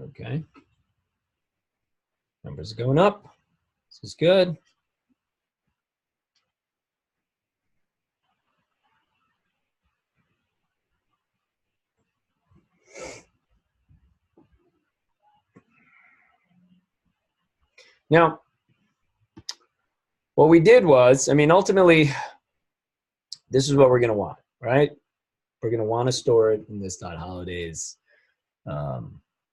Okay. Numbers are going up. This is good. Now, what we did was, I mean, ultimately, this is what we're going to want, right? We're going to want to store it in this .holidays. We're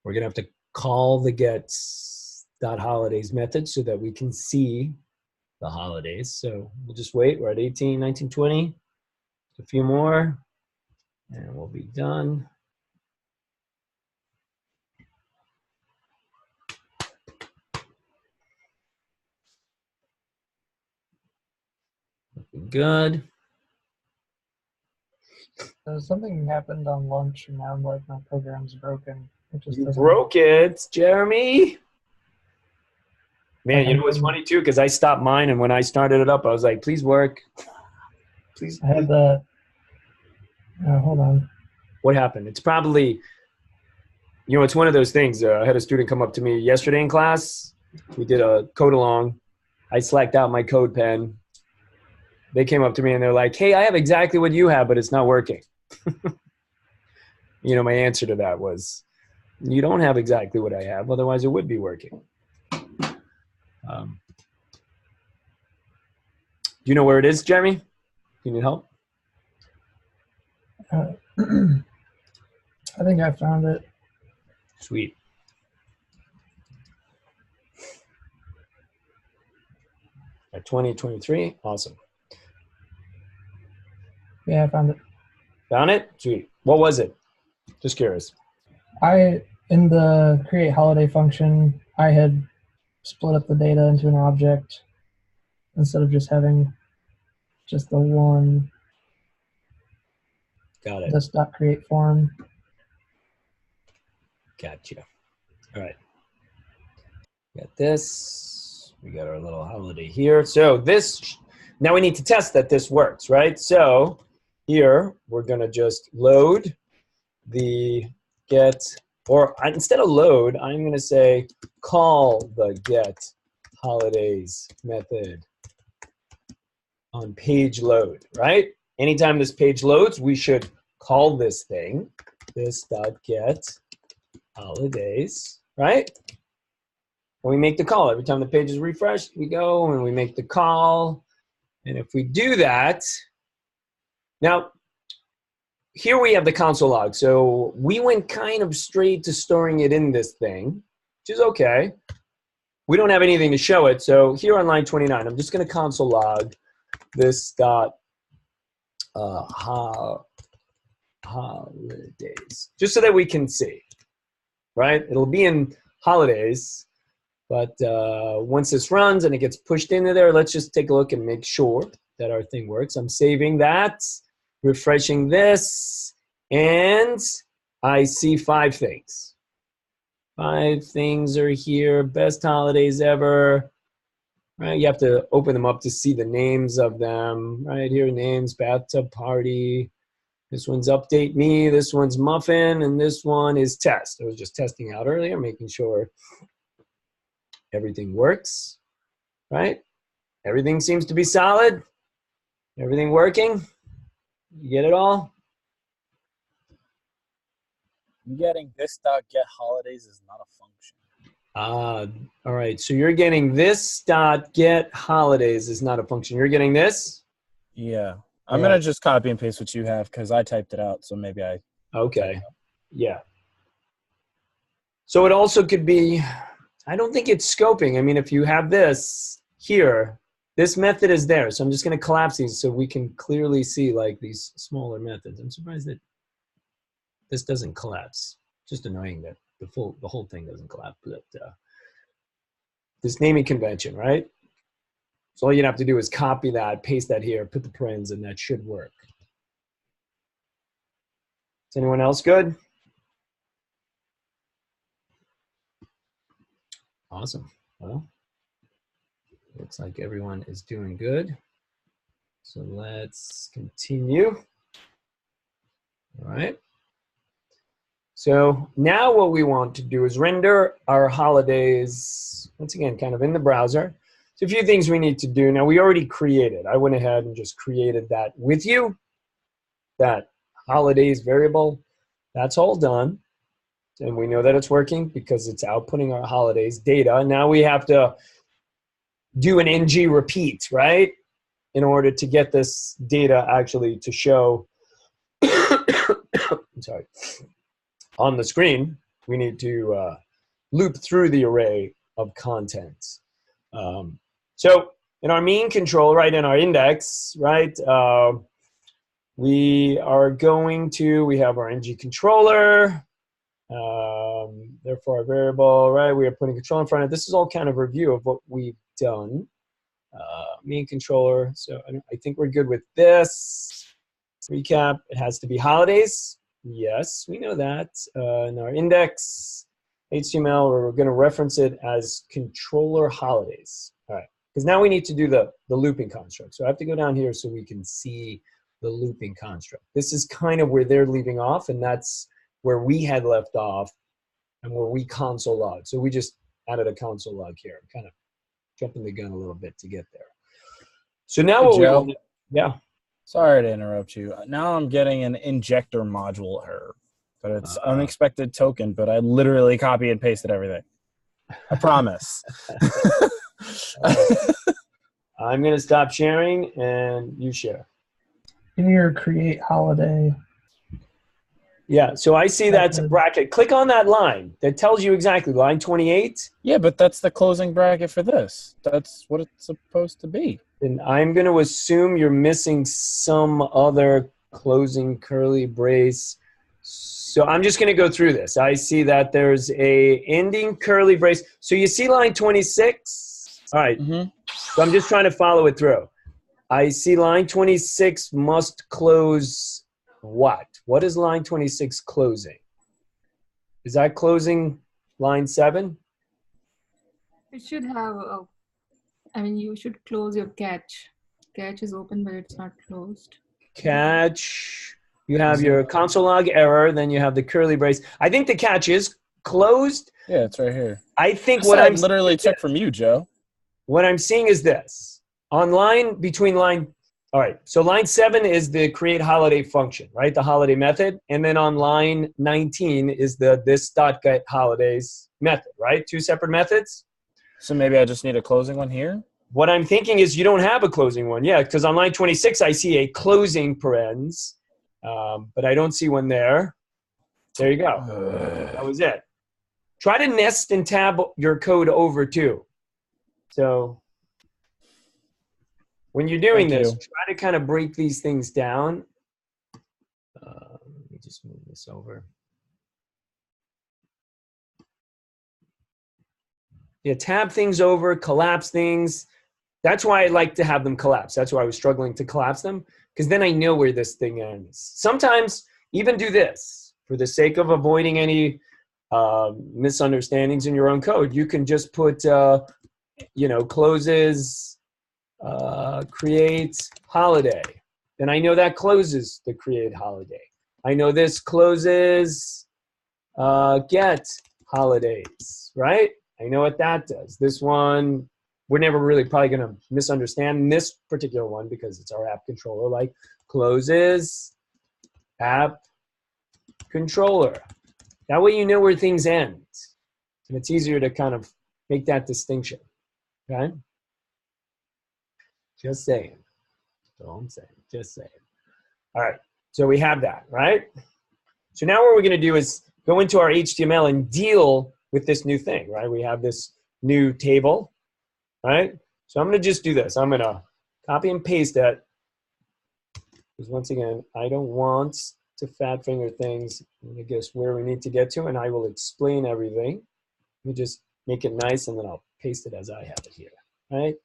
going to have to call the get.holidays method so that we can see the holidays. So we'll just wait. We're at 18, 19, 20. A few more, and we'll be done. Looking good. Something happened on lunch, and now like my program's broken. It just You broke it, Jeremy. Man, like you know it's funny too, because I stopped mine, and when I started it up, I was like, "Please work, please." I had the. Hold on. What happened? It's probably, you know, it's one of those things. I had a student come up to me yesterday in class. We did a code along. I slacked out my code pen. They came up to me and they're like, "Hey, I have exactly what you have, but it's not working." You know, my answer to that was, "You don't have exactly what I have, otherwise it would be working." Do you know where it is, Jeremy? You need help? I think I found it. Sweet. At 2023, awesome. Yeah, I found it. Found it? Sweet. What was it? Just curious. In the create holiday function, I had split up the data into an object instead of just having just the one. Got it. This .create form. Gotcha. All right. Got this. We got our little holiday here. So this, now we need to test that this works, right? So here we're going to just load the get, or instead of load, I'm going to say call the get holidays method on page load, right? Anytime this page loads, we should call this thing, this.get holidays, right? When we make the call, every time the page is refreshed, we go and we make the call. And if we do that, now, here we have the console log. So we went kind of straight to storing it in this thing, which is okay. We don't have anything to show it. So here on line 29, I'm just going to console log this dot holidays, just so that we can see, right? It'll be in holidays, but once this runs and it gets pushed into there, let's just take a look and make sure that our thing works. I'm saving that, refreshing this, and I see 5 things. 5 things are here. Best holidays ever. Right, you have to open them up to see the names of them. Right here, names, bathtub party. This one's update me. This one's muffin, and this one is test. I was just testing out earlier, making sure everything works. Right? Everything seems to be solid. Everything working. You get it all? I'm getting this dot get holidays is not a function. All right. So you're getting this dot get holidays is not a function. You're getting this? Yeah. I'm going to just copy and paste what you have because I typed it out. So maybe I. Okay. Yeah. So it also could be, I don't think it's scoping. I mean, if you have this here, this method is there. So I'm just going to collapse these so we can clearly see like these smaller methods. I'm surprised that this doesn't collapse. Just annoying that the whole thing doesn't collapse. But this naming convention, right? So all you'd have to do is copy that, paste that here, put the parens, and that should work. Is anyone else good? Awesome. Well, looks like everyone is doing good. So let's continue. All right. So now what we want to do is render our holidays, once again, kind of in the browser. So a few things we need to do. Now we already created. I went ahead and just created that with you. That holidays variable, that's all done. And we know that it's working because it's outputting our holidays data. Now we have to do an ng repeat, right? In order to get this data actually to show, I'm sorry, on the screen, we need to loop through the array of contents. So in our main control, right, in our index, right, we are going to, we have our ng controller, therefore our variable, right, we are putting control in front of, this is all kind of review of what we've done. Main controller, so I think we're good with this. Recap, it has to be holidays. Yes, we know that. In our index, HTML, we're going to reference it as controller holidays. All right, because now we need to do the looping construct. So I have to go down here so we can see the looping construct. This is kind of where they're leaving off, and that's where we had left off and where we console log. So we just added a console log here. I'm kind of jumping the gun a little bit to get there. So now Hey, what we Joe. want to, yeah. Sorry to interrupt you. Now I'm getting an injector module error, but it's unexpected token, but I literally copy and pasted everything. I promise. I'm going to stop sharing and you share. In your create holiday. Yeah, so I see that's a bracket. Click on that line. That tells you exactly, line 28. Yeah, but that's the closing bracket for this. That's what it's supposed to be. And I'm going to assume you're missing some other closing curly brace. So I'm just going to go through this. I see that there's a ending curly brace. So you see line 26? All right. Mm-hmm. So I'm just trying to follow it through. I see line 26 must close what? What is line 26 closing? Is that closing line 7? It should have a, I mean, you should close your catch. Catch is open, but it's not closed. Catch. You have your console log error, then you have the curly brace. I think the catch is closed. Yeah, it's right here. I think This what I I'm literally took from you, Joe. What I'm seeing is this. On line between line, all right, so line 7 is the create holiday function, right? The holiday method. And then on line 19 is the this.get holidays method, right? Two separate methods. So maybe I just need a closing one here? What I'm thinking is you don't have a closing one. Yeah, because on line 26, I see a closing parens, but I don't see one there. There you go. That was it. Try to nest and tab your code over too. So when you're doing this, try to kind of break these things down. Let me just move this over. Yeah, tab things over, collapse things. That's why I like to have them collapse. That's why I was struggling to collapse them, because then I know where this thing ends. Sometimes even do this for the sake of avoiding any misunderstandings in your own code. You can just put, closes, create holiday. Then I know that closes the create holiday. I know this closes get holidays, right? I know what that does. This one, we're never really probably going to misunderstand this particular one because it's our app controller, like closes app controller. That way you know where things end. And it's easier to kind of make that distinction, okay? Just saying. That's all I'm saying. Just saying. All right. So we have that, right? So now what we're going to do is go into our HTML and deal with this new thing, right? We have this new table, right? So I'm going to just do this. I'm going to copy and paste that. Because once again, I don't want to fat finger things. I'm going to guess where we need to get to, and I will explain everything. Let me just make it nice, and then I'll paste it as I have it here, right?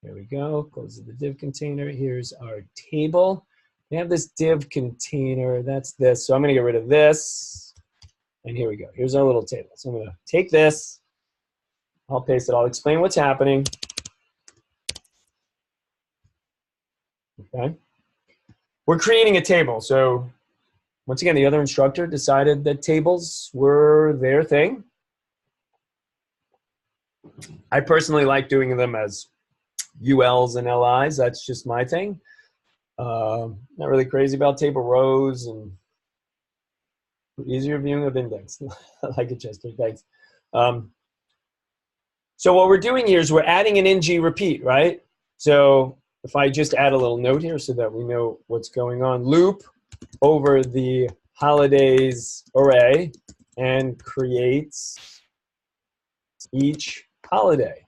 There we go. Close the div container. Here's our table. We have this div container. That's this. So I'm going to get rid of this. And here we go. Here's our little table. So I'm going to take this. I'll paste it. I'll explain what's happening. Okay. We're creating a table. So once again, the other instructor decided that tables were their thing. I personally like doing them as ULs and LIs. That's just my thing. Not really crazy about table rows and easier viewing of index. I like it, Chester. Thanks. So what we're doing here is we're adding an ng repeat, right? So if I just add a little note here so that we know what's going on, loop over the holidays array and creates each holiday.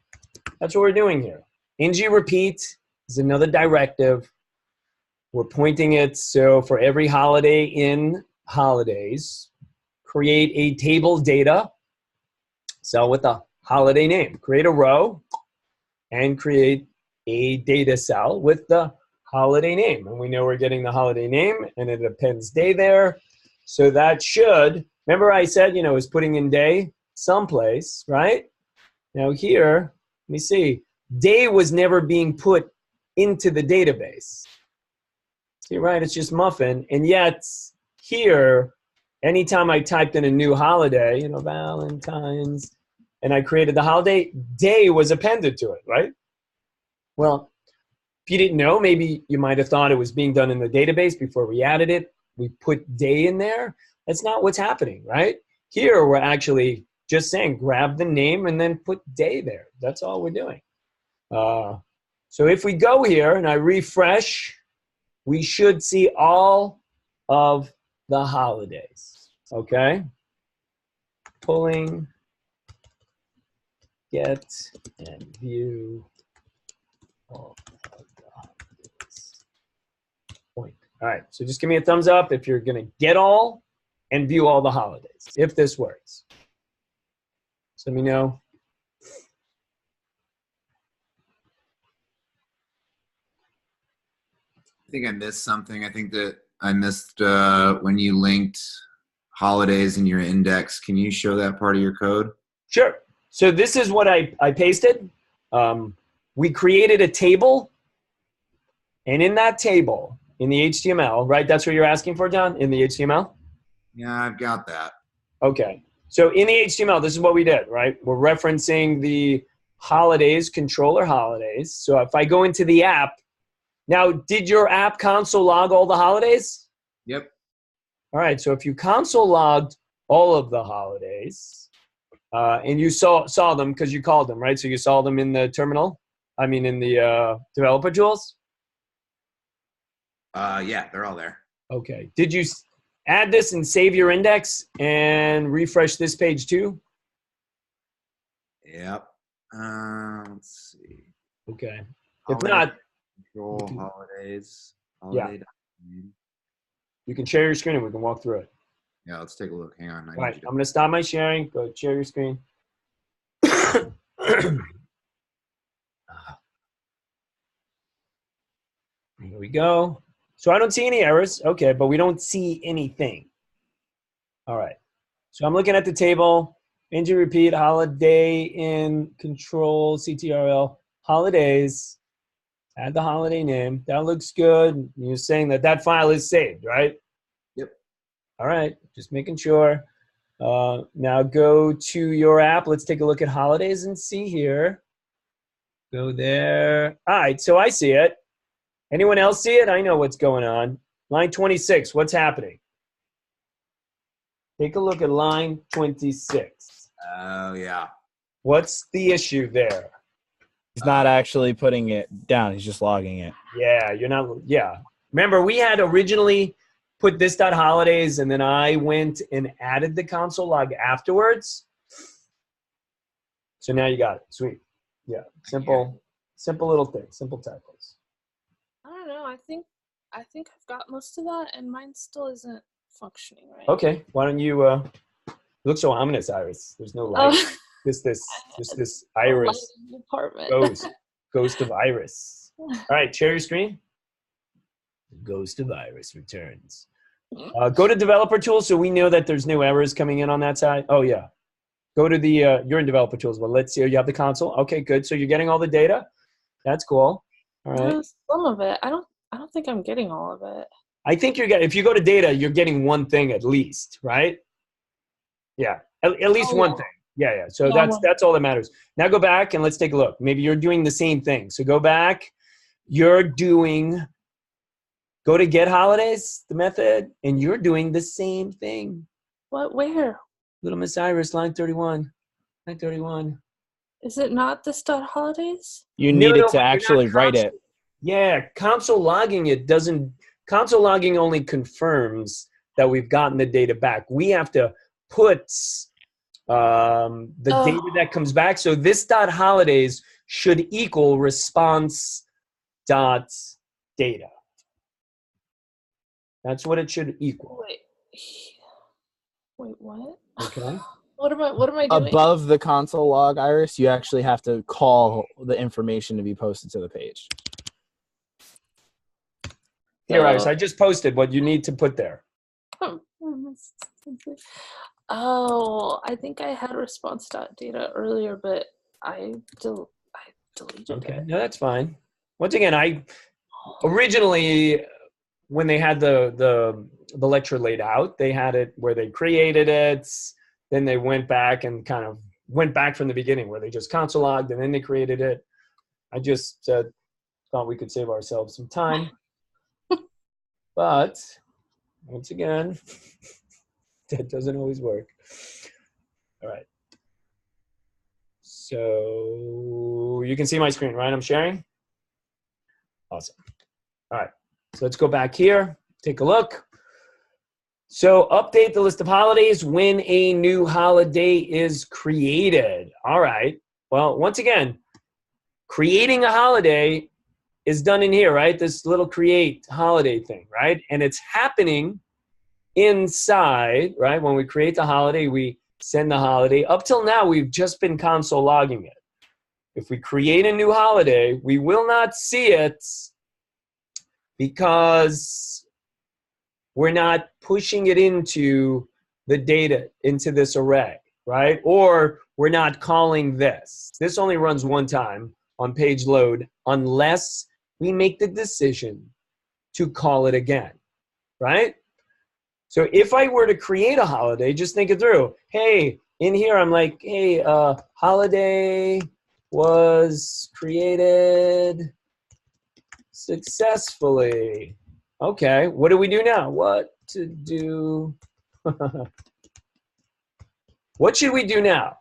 That's what we're doing here. ng repeat is another directive. We're pointing it, so for every holiday in holidays, create a table data cell with the holiday name. Create a row and create a data cell with the holiday name. And we know we're getting the holiday name and it appends day there. So that should, remember I said, is putting in day someplace, right? Now here, let me see. Day was never being put into the database. See, right, it's just muffin. And yet here, anytime I typed in a new holiday, Valentine's, and I created the holiday, day was appended to it, right? Well, if you didn't know, maybe you might have thought it was being done in the database before we added it. We put day in there. That's not what's happening, right? Here, we're actually just saying grab the name and then put day there. That's all we're doing. So if we go here and I refresh, we should see all of the holidays, okay? Pulling, get, and view all of the holidays. Point. All right, so just give me a thumbs up if you're gonna get all and view all the holidays, if this works. So let me know. I think I missed something. I think that I missed when you linked holidays in your index. Can you show that part of your code? Sure. So this is what I pasted. We created a table, and in that table, in the HTML, right? That's what you're asking for, John, in the HTML? Yeah, I've got that. Okay. So in the HTML, this is what we did, right? We're referencing the holidays, controller holidays. So if I go into the app, now, did your app console log all the holidays? Yep. All right, so if you console logged all of the holidays, and you saw them because you called them, right? So you saw them in the terminal? I mean, in the developer tools? Yeah, they're all there. Okay. Did you add this and save your index and refresh this page too? Yep. Let's see. Okay. If Holiday not, control holidays. Yeah. You can share your screen and we can walk through it. Yeah, let's take a look. Hang on. All right, I'm going to stop my sharing. Go share your screen. Here we go. So I don't see any errors. Okay, but we don't see anything. All right. So I'm looking at the table. ng repeat, holiday in control, CTRL, holidays. Add the holiday name. That looks good. You're saying that that file is saved, right? Yep. All right, just making sure. Now go to your app. Let's take a look at holidays and see here. Go there. All right, so I see it. Anyone else see it? I know what's going on. Line 26, what's happening? Take a look at line 26. Oh, yeah. What's the issue there? He's not actually putting it down. He's just logging it. Yeah, you're not, yeah. Remember, we had originally put this dot holidays, and then I went and added the console log afterwards. So now you got it. Sweet. Yeah, simple little thing, simple typos. I don't know. I think I've got most of that, and mine still isn't functioning right. Okay, why don't you, look so ominous, Iris. There's no light. Just this Iris Department. ghost of Iris. All right, share your screen. The ghost of Iris returns. Go to developer tools so we know that there's no errors coming in on that side. Oh yeah. Go to the, you're in developer tools. Well, let's see, you have the console. Okay, good. So you're getting all the data. That's cool. All right. Some of it. I don't think I'm getting all of it. I think you're getting, if you go to data, you're getting one thing at least, right? Yeah, at least Oh, one yeah. thing. Yeah. So Yeah, that's all that matters. Now go back and let's take a look. Maybe you're doing the same thing. So go back. You're doing, go to get holidays, the method, and you're doing the same thing. What? Where? Little Miss Iris, line 31. Line 31. Is it not this dot holidays? You No, needed to but you're not actually write it. Yeah, console logging it doesn't, console logging only confirms that we've gotten the data back. We have to put the data that comes back. So this dot holidays should equal response dot data. That's what it should equal. Wait, what? Okay. What am I doing? Above the console log, Iris, you actually have to call the information to be posted to the page. Here, Iris, I just posted what you need to put there. Oh, I think I had response.data earlier, but I deleted Okay, it. no, that's fine. Once again, I originally, when they had the lecture laid out, they had it where they created it, then they went back and kind of went back from the beginning where they just console logged and then they created it. I just thought we could save ourselves some time. But once again, that doesn't always work. All right. So you can see my screen, right? I'm sharing. Awesome. All right. So let's go back here, take a look. So update the list of holidays when a new holiday is created. All right. Well, once again, creating a holiday is done in here, right? This little create holiday thing, right? And it's happening inside, right? When we create the holiday, we send the holiday. Up till now, we've just been console logging it. If we create a new holiday, we will not see it because we're not pushing it into the data, into this array, right? Or we're not calling this. This only runs one time on page load unless we make the decision to call it again, right? So if I were to create a holiday, just think it through. Hey, in here I'm like, hey, holiday was created successfully. Okay, what do we do now? What to do? What should we do now?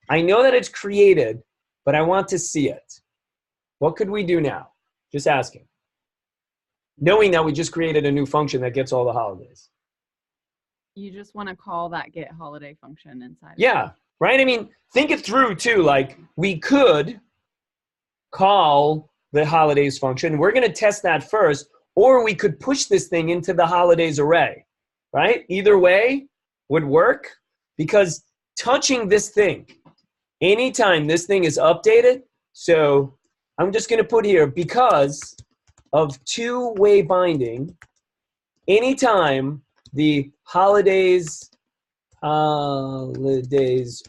I know that it's created, but I want to see it. What could we do now? Just asking. Knowing that we just created a new function that gets all the holidays. You just want to call that get holiday function inside. Yeah, right? I mean, think it through too. Like we could call the holidays function. We're going to test that first, or we could push this thing into the holidays array, right? Either way would work because touching this thing, anytime this thing is updated, so I'm just going to put here because of two-way binding, anytime the holidays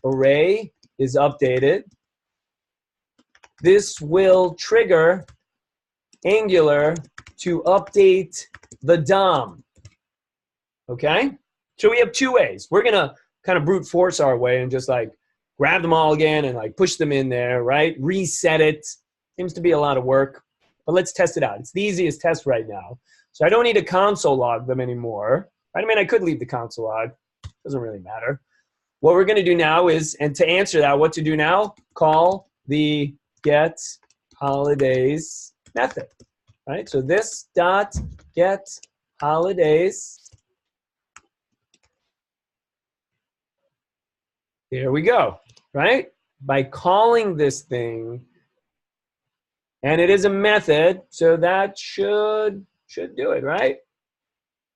array is updated, this will trigger Angular to update the DOM. Okay? So we have two ways. We're going to kind of brute force our way and just like grab them all again and like push them in there, right? Reset it. Seems to be a lot of work, but let's test it out. It's the easiest test right now. So I don't need to console log them anymore. I mean, I could leave the console log. Doesn't really matter. What we're going to do now is, and to answer that, what to do now, call the get holidays method, right? So this dot get holidays. There we go, right? By calling this thing, and it is a method, so that should do it, right?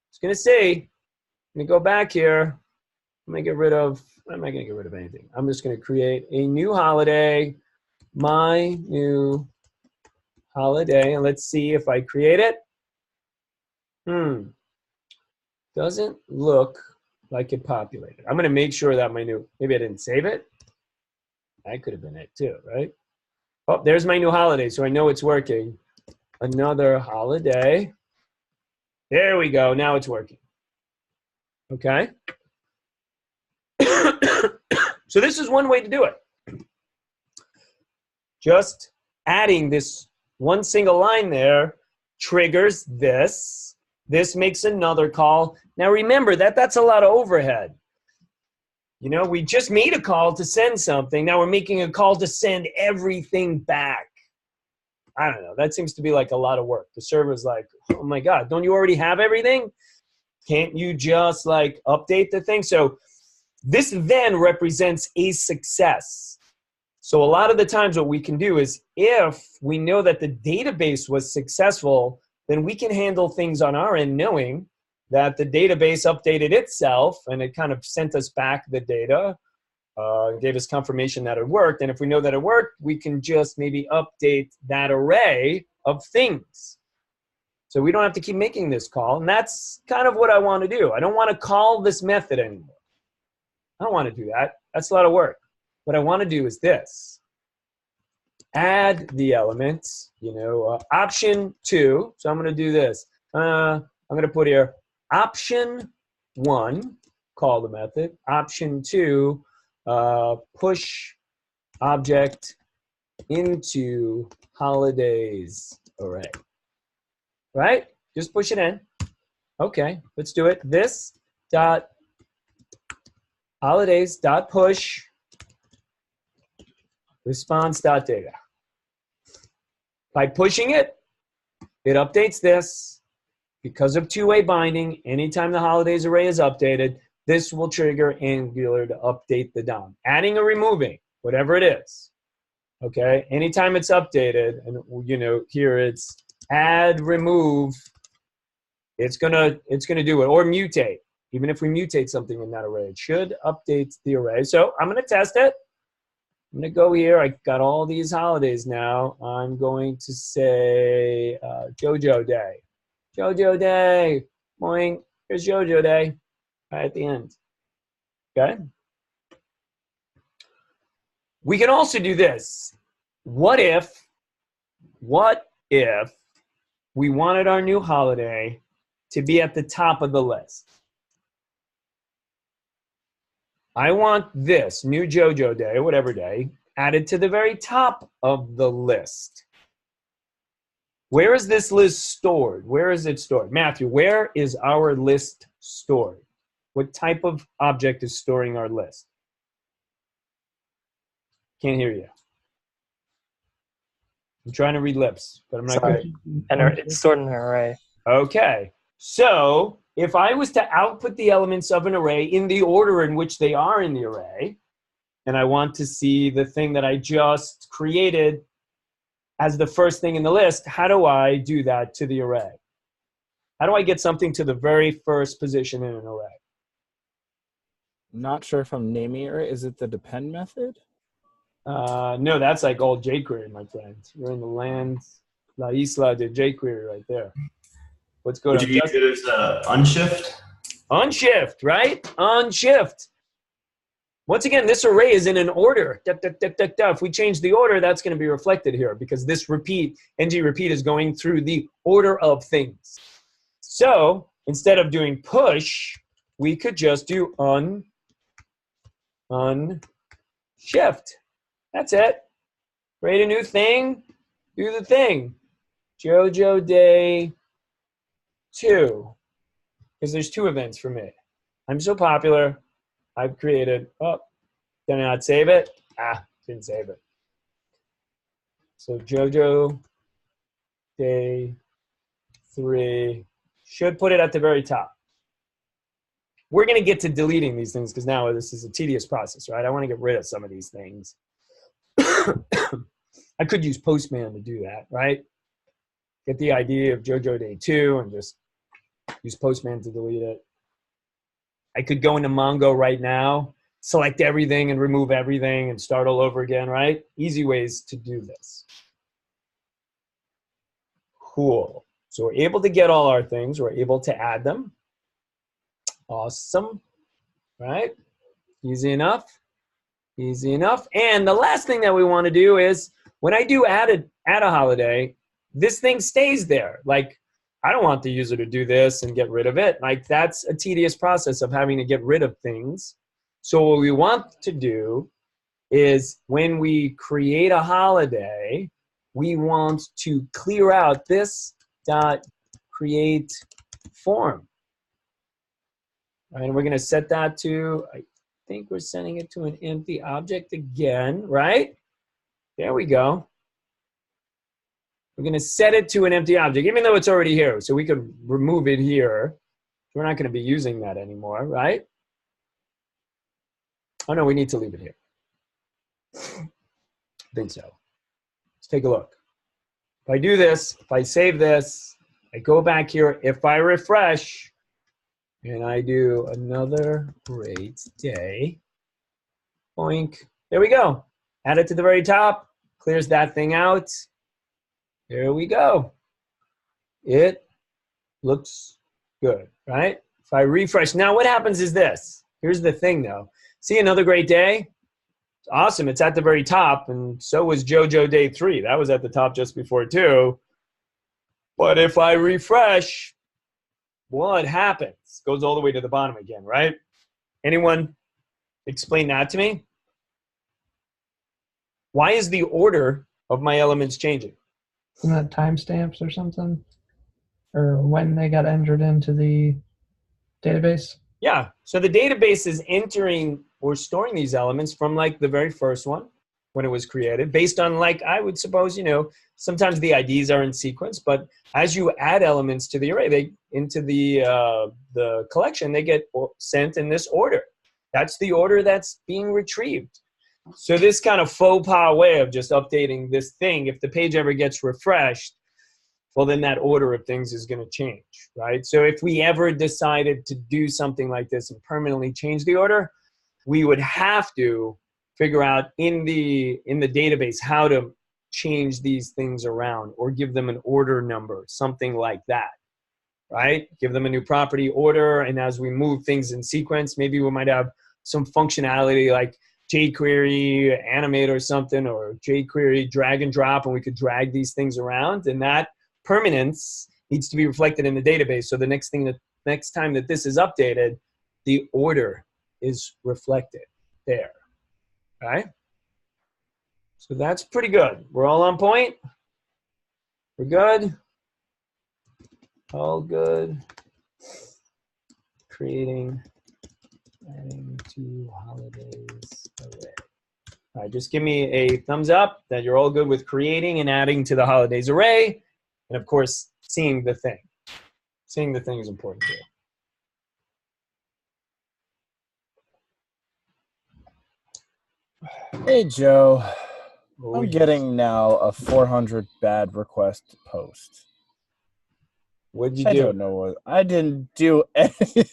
It's going to say, I'm going to go back here. I'm going to get rid of, I'm not going to get rid of anything. I'm just going to create a new holiday, my new holiday, and let's see if I create it. Doesn't look like it populated. I'm going to make sure that my new, maybe I didn't save it. That could have been it too, right? Oh, there's my new holiday, so I know it's working. Another holiday. There we go. Now it's working. Okay. So this is one way to do it. Just adding this one single line there triggers this. This makes another call. Now remember that that's a lot of overhead. You know, we just made a call to send something. Now we're making a call to send everything back. I don't know. That seems to be like a lot of work. The server's like, oh my God, don't you already have everything? Can't you just like update the thing? So this then represents a success. So a lot of the times what we can do is if we know that the database was successful, then we can handle things on our end knowing that the database updated itself and it kind of sent us back the data, gave us confirmation that it worked. And if we know that it worked, we can just maybe update that array of things. So we don't have to keep making this call. And that's kind of what I want to do. I don't want to call this method anymore. I don't want to do that. That's a lot of work. What I want to do is this. Add the elements, you know, option 2. So I'm going to do this. I'm going to put here option 1, call the method. Option 2, push object into Holdiays array. Right? Just push it in. Okay, let's do it. This dot Holdiays dot push response.data. By pushing it, it updates this. Because of two-way binding, anytime the Holdiays array is updated, this will trigger Angular to update the DOM. Adding or removing, whatever it is. Okay, anytime it's updated, and you know, here it's add, remove, it's gonna do it, or mutate. Even if we mutate something in that array, it should update the array. So I'm gonna test it. I'm going to go here. I got all these Holdiays now. I'm going to say JoJo Day. JoJo Day. Boing. Here's JoJo Day. Right at the end. Okay? We can also do this. What if we wanted our new holiday to be at the top of the list? I want this, new JoJo Day, or whatever day, added to the very top of the list. Where is this list stored? Where is it stored? Matthew, where is our list stored? What type of object is storing our list? Can't hear you. I'm trying to read lips, but I'm not good. It's stored in an array. Okay, so if I was to output the elements of an array in the order in which they are in the array, and I want to see the thing that I just created as the first thing in the list, how do I do that to the array? How do I get something to the very first position in an array? Not sure if I'm naming it right. Is it the depend method? No, that's like old jQuery, my friend. You're in the land, La Isla de jQuery right there. Let's go Would you use it as unshift? Unshift, right? Unshift. Once again, this array is in an order. If we change the order, that's going to be reflected here because this repeat, ng repeat, is going through the order of things. So instead of doing push, we could just do unshift. That's it. Create a new thing, do the thing. JoJo Day 2, because there's 2 events for me. I'm so popular. I've created, did I not save it? Didn't save it. So JoJo Day 3, should put it at the very top. We're going to get to deleting these things because now this is a tedious process, right? I want to get rid of some of these things. I could use Postman to do that, right? Get the idea of JoJo Day 2 and just use Postman to delete it. I could go into Mongo right now, select everything and remove everything and start all over again, right? Easy ways to do this. Cool. So we're able to get all our things. We're able to add them. Awesome. Right? Easy enough. Easy enough. And the last thing that we want to do is when I do add a holiday, this thing stays there. Like I don't want the user to do this and get rid of it. Like that's a tedious process of having to get rid of things. So what we want to do is when we create a holiday, we want to clear out this dot create form. And we're going to set that to, I think we're sending it to an empty object again, right? There we go. We're going to set it to an empty object, even though it's already here. So we could remove it here. We're not going to be using that anymore, right? Oh, no, we need to leave it here. I think so. Let's take a look. If I do this, if I save this, I go back here. If I refresh and I do another great day, boink, there we go. Add it to the very top, clears that thing out. There we go. It looks good, right? If I refresh, now what happens is this. Here's the thing though. See another great day? It's awesome, it's at the very top, and so was JoJo Day 3. That was at the top just before too. But if I refresh, what happens? Goes all the way to the bottom again, right? Anyone explain that to me? Why is the order of my elements changing? Isn't that timestamps or something? Or when they got entered into the database? Yeah, so the database is entering or storing these elements from like the very first one when it was created based on like, I would suppose, you know, sometimes the IDs are in sequence, but as you add elements to the array, they into the collection, they get sent in this order. That's the order that's being retrieved. So this kind of faux pas way of just updating this thing, if the page ever gets refreshed, well, then that order of things is going to change, right? So if we ever decided to do something like this and permanently change the order, we would have to figure out in the database how to change these things around or give them an order number, something like that, right? Give them a new property order, and as we move things in sequence, maybe we might have some functionality like jQuery animate or something, or jQuery drag and drop, and we could drag these things around, and that permanence needs to be reflected in the database. So the next time that this is updated, the order is reflected there, right? So that's pretty good. We're all on point? We're good? All good. Creating, adding to holidays array. All right, just give me a thumbs up that you're all good with creating and adding to the holidays array. And of course, seeing the thing. Seeing the thing is important here. Hey, Joe. Oh, I'm yes. getting now a 400 bad request post. What'd you I do? don't know what. I didn't do anything.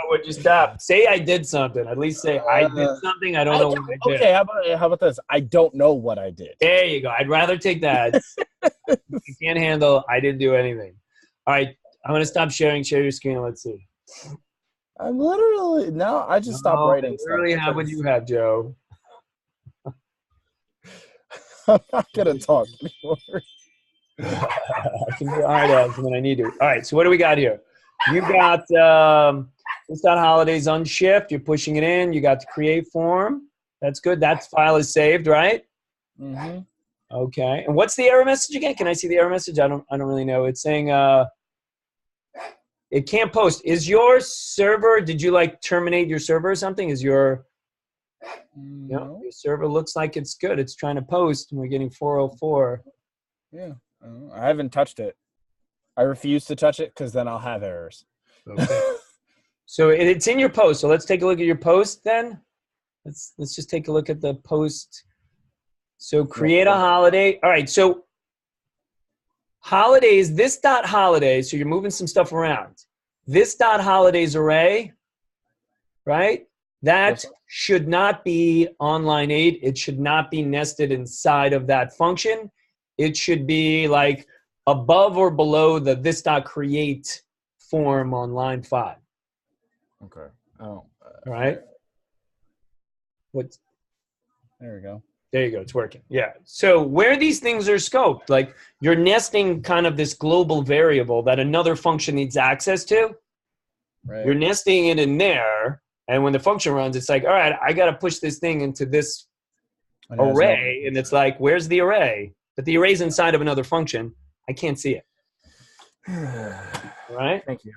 Would you stop? Say I did something. At least say I did something. I don't know what I did. Okay, how about this? I don't know what I did. There you go. I'd rather take that. You can't handle, I didn't do anything. All right, I'm going to stop sharing. Share your screen. Let's see. I'm literally, no, I just stopped writing stuff. Literally have what you have, Joe. I'm not going to talk anymore. I can do IDAs when I need to. All right, so what do we got here? You got this dot holidays unshift. You're pushing it in. You got the create form. That's good. That file is saved, right? Mm-hmm. Okay. And what's the error message again? Can I see the error message? I don't really know. It's saying it can't post. Is your server? Did you like terminate your server or something? Is your your server looks like it's good. It's trying to post, and we're getting 404. Yeah. I haven't touched it. I refuse to touch it because then I'll have errors. Okay. So it's in your post. So let's take a look at your post then. Let's just take a look at the post. So create a holiday. All right. So holidays, this dot holidays. So you're moving some stuff around. This dot holidays array, right? That should not be on line 8. It should not be nested inside of that function. It should be like above or below the this dot create form on line 5. Okay. Oh. All right. What? There we go. There you go. It's working. Yeah. So where these things are scoped, like you're nesting kind of this global variable that another function needs access to. Right. You're nesting it in there. And when the function runs, it's like, all right, I got to push this thing into this And it has no array. And it's like, where's the array? But the array's inside of another function. I can't see it. All right. Thank you.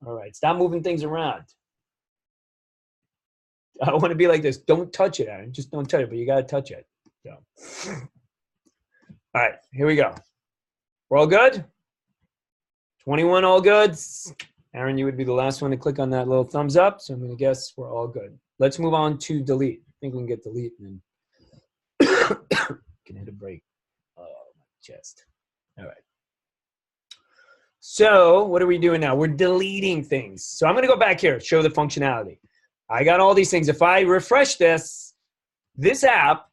All right. Stop moving things around. I want to be like this. Don't touch it, Aaron. Just don't touch it, but you got to touch it. So. All right, here we go. We're all good? 21 all good? Aaron, you would be the last one to click on that little thumbs up, so I'm going to guess we're all good. Let's move on to delete. I think we can get delete and then can hit a break. Oh, my chest. All right. So what are we doing now? We're deleting things. So I'm going to go back here, show the functionality. I got all these things. If I refresh this, this app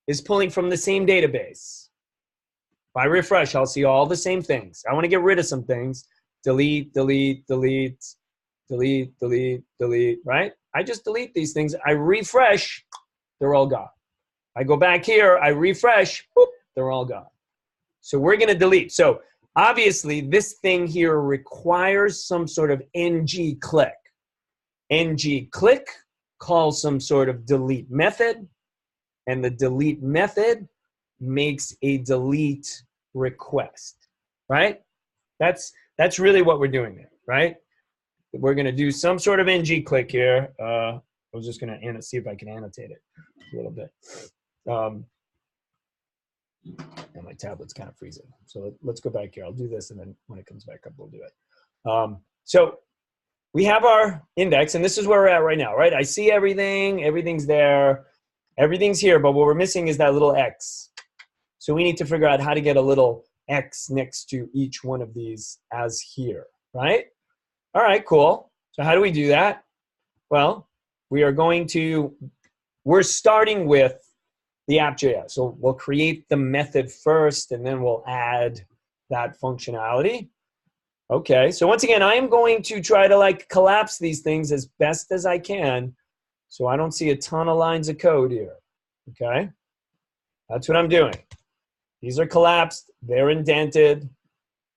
is pulling from the same database. If I refresh, I'll see all the same things. I want to get rid of some things. Delete, delete, delete, delete, delete, delete, right? I just delete these things. I refresh, they're all gone. I go back here, I refresh, boop, they're all gone. So we're going to delete. So obviously, this thing here requires some sort of ng click. Ng click calls some sort of delete method, and the delete method makes a delete request, right? That's really what we're doing there, right? We're going to do some sort of ng click here. I was just going to see if I can annotate it a little bit. And my tablet's kind of freezing. So let's go back here. I'll do this, and then when it comes back up, we'll do it. So we have our index, and this is where we're at right now, right? I see everything. Everything's there. Everything's here, but what we're missing is that little X. So we need to figure out how to get a little X next to each one of these as here, right? All right, cool. So how do we do that? Well, we're starting with the app.js. So we'll create the method first, and then we'll add that functionality. Okay, so once again, I am going to try to collapse these things as best as I can so I don't see a ton of lines of code here, okay? That's what I'm doing. These are collapsed, they're indented.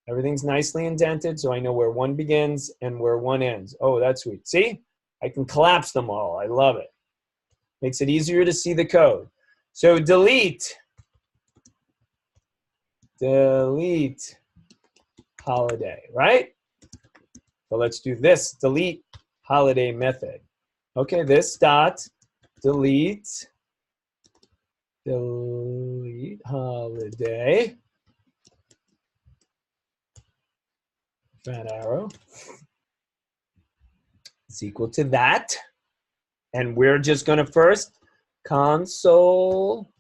Everything's nicely indented, so I know where one begins and where one ends. Oh, that's sweet. See? I can collapse them all. I love it. Makes it easier to see the code. So delete holiday, right? So let's do this, delete holiday method. Okay, this dot delete holiday, fat arrow, is equal to that. And we're just going to first console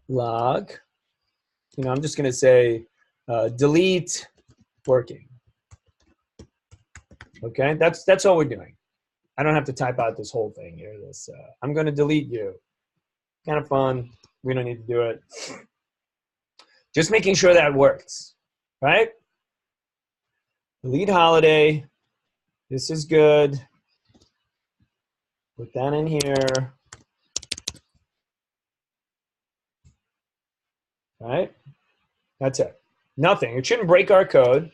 log. I'm just going to say delete working. Okay, that's all we're doing. I don't have to type out this whole thing here. I'm going to delete you. Kind of fun. We don't need to do it. Just making sure that works, right? Delete holiday. This is good. Put that in here. Right? That's it. Nothing. It shouldn't break our code,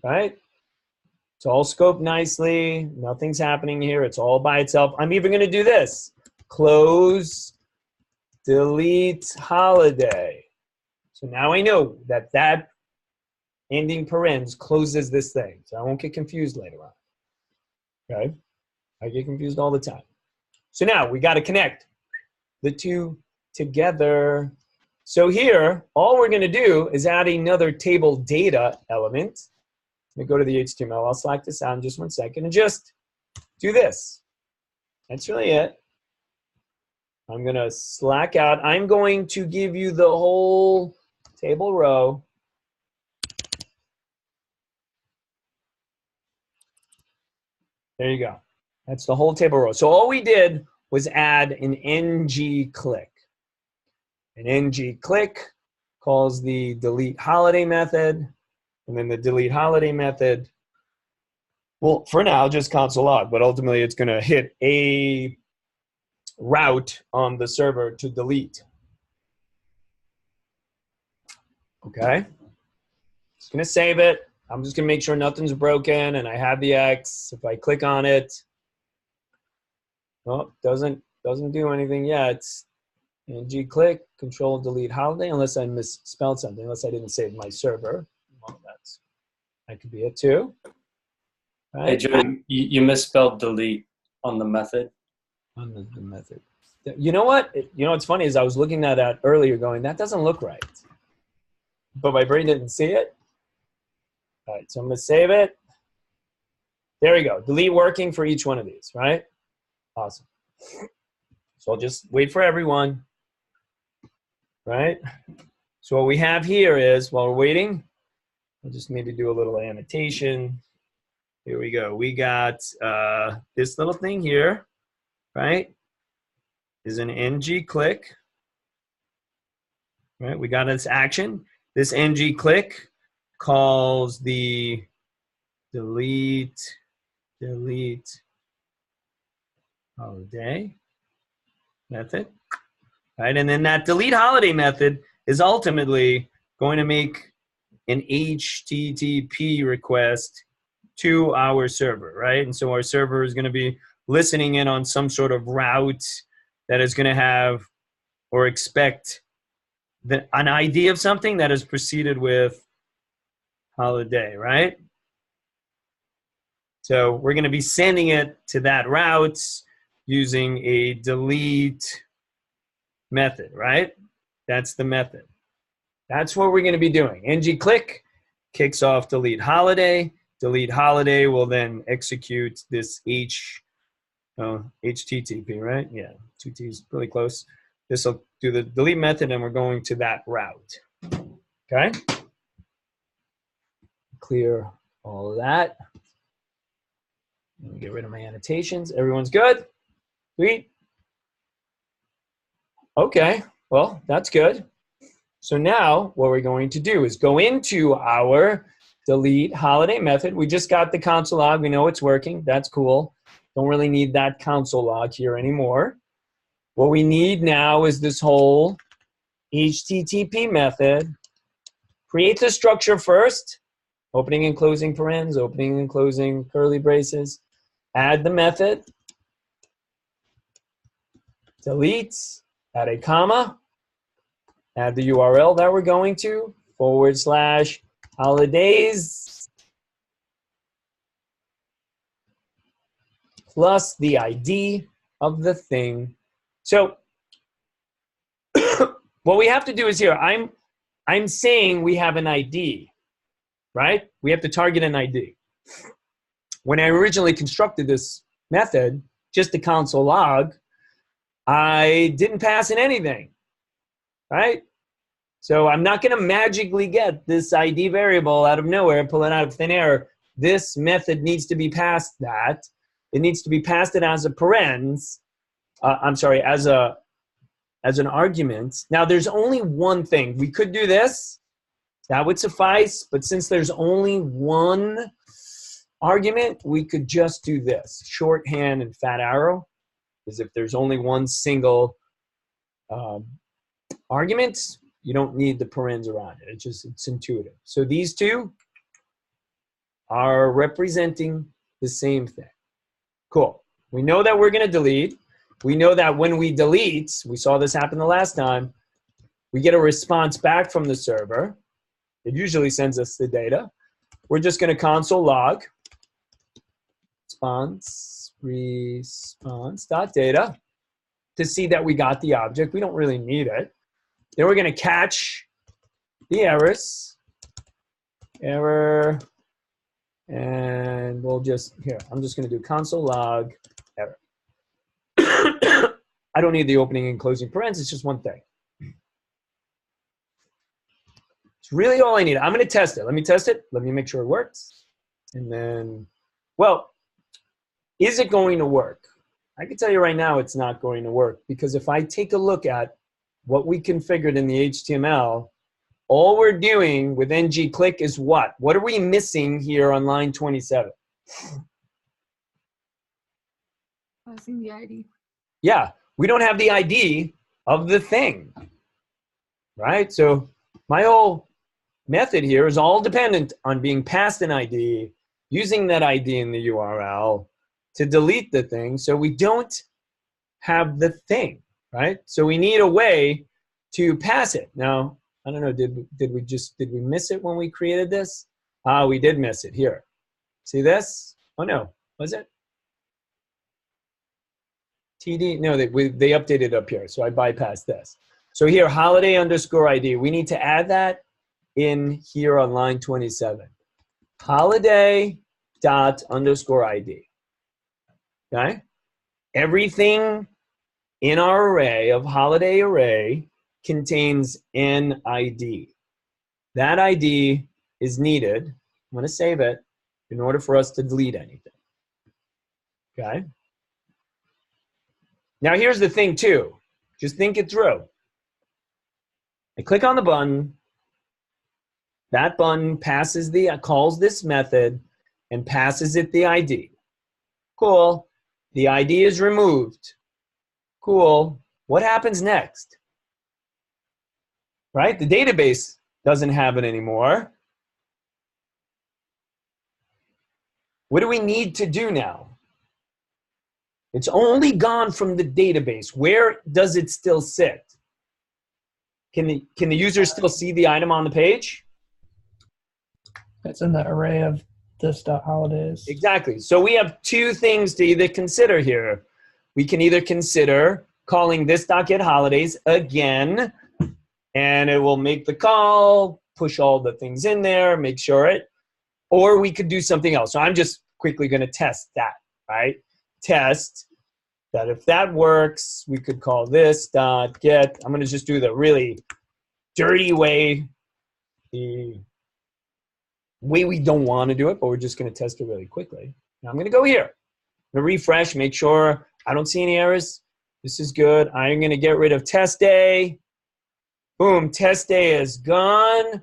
right? It's all scoped nicely. Nothing's happening here. It's all by itself. I'm even going to do this. Close, delete holiday. So now I know that that ending parens closes this thing. So I won't get confused later on. Okay? I get confused all the time. So now we got to connect the two together. So here, all we're going to do is add another table data element. Let me go to the HTML. I'll select this out in just 1 second and just do this. That's really it. I'm going to slack out. I'm going to give you the whole table row. There you go. That's the whole table row. So all we did was add an ng click. An ng click calls the delete holiday method, and then the delete holiday method, well, for now, just console log, but ultimately it's going to hit a route on the server to delete. Okay. Just gonna save it. I'm just gonna make sure nothing's broken and I have the X. If I click on it, oh, doesn't do anything yet. ng click, control delete holiday, unless I misspelled something, unless I didn't save my server. Well, that could be it too. Right? Hey, Jim, you misspelled delete on the method. On the method. You know what? You know what's funny is I was looking at that earlier going, that doesn't look right. But my brain didn't see it. All right, so I'm going to save it. There we go. Delete working for each one of these, right? Awesome. So I'll just wait for everyone, right? So what we have here is, while we're waiting, I'll just maybe do a little annotation. Here we go. We got this little thing here, right? Is an ng click, right? We got this action. This ng click calls the delete holiday method, right? And then that delete holiday method is ultimately going to make an HTTP request to our server, right? And so our server is going to be listening in on some sort of route that is going to have or expect an ID of something that is preceded with holiday, right? So we're going to be sending it to that route using a delete method, right? That's the method. That's what we're going to be doing. ng click kicks off delete holiday. Delete holiday will then execute this HTTP, right? Yeah, 2 T's really close. This will do the delete method, and we're going to that route. Okay? Clear all of that. Let me get rid of my annotations. Everyone's good? Sweet. Okay, well, that's good. So now what we're going to do is go into our delete holiday method. We just got the console log. We know it's working. That's cool. Don't really need that console log here anymore. What we need now is this whole HTTP method. Create the structure first. Opening and closing parens, opening and closing curly braces. Add the method. Delete. Add a comma. Add the URL that we're going to, / holidays, plus the ID of the thing. So what we have to do is here, I'm saying we have an ID, right? We have to target an ID. When I originally constructed this method, just the console log, I didn't pass in anything, right? So I'm not going to magically get this ID variable out of nowhere, pull it out of thin air. This method needs to be passed that. It needs to be passed it as a parens. As an argument. Now there's only one thing. We could do this. That would suffice. But since there's only one argument, we could just do this. Shorthand and fat arrow is if there's only one single argument, you don't need the parens around it. It's intuitive. So these two are representing the same thing. Cool. We know that we're going to delete. We know that when we delete, we saw this happen the last time, we get a response back from the server. It usually sends us the data. We're just going to console log response.data to see that we got the object. We don't really need it. Then we're going to catch the errors. Error. And we'll just, here, I'm just going to do console log error. I don't need the opening and closing parens. It's just one thing. It's really all I need. I'm going to test it. Let me test it. Let me make sure it works. And then, well, is it going to work? I can tell you right now it's not going to work, because if I take a look at what we configured in the HTML, all we're doing with ng click is what? What are we missing here on line 27? Passing the ID. Yeah, we don't have the ID of the thing, right? So my whole method here is all dependent on being passed an ID, using that ID in the URL to delete the thing, so we don't have the thing, right? So we need a way to pass it. Now, I don't know, did we miss it when we created this? We did miss it here. See this? Oh no, was it? TD, no, they updated it up here, so I bypassed this. So here, holiday underscore ID, we need to add that in here on line 27. Holiday dot underscore ID, okay? Everything in our array of holiday array contains an ID. That ID is needed, I'm gonna save it, in order for us to delete anything, okay? Now here's the thing too, just think it through. I click on the button, that button calls this method and passes it the ID. Cool, the ID is removed. Cool, what happens next? Right, the database doesn't have it anymore. What do we need to do now? It's only gone from the database. Where does it still sit? Can the user still see the item on the page? It's in the array of this.holidays. Exactly. So we have two things to either consider here. We can either consider calling this.getHolidays again, and it will make the call, push all the things in there, make sure it, or we could do something else. So I'm just quickly going to test that, right? Test that if that works, we could call this.get. I'm going to just do the really dirty way, the way we don't want to do it, but we're just going to test it really quickly. Now I'm going to go here. I'm going to refresh, make sure I don't see any errors. This is good. I'm going to get rid of test day. Boom, test day is gone.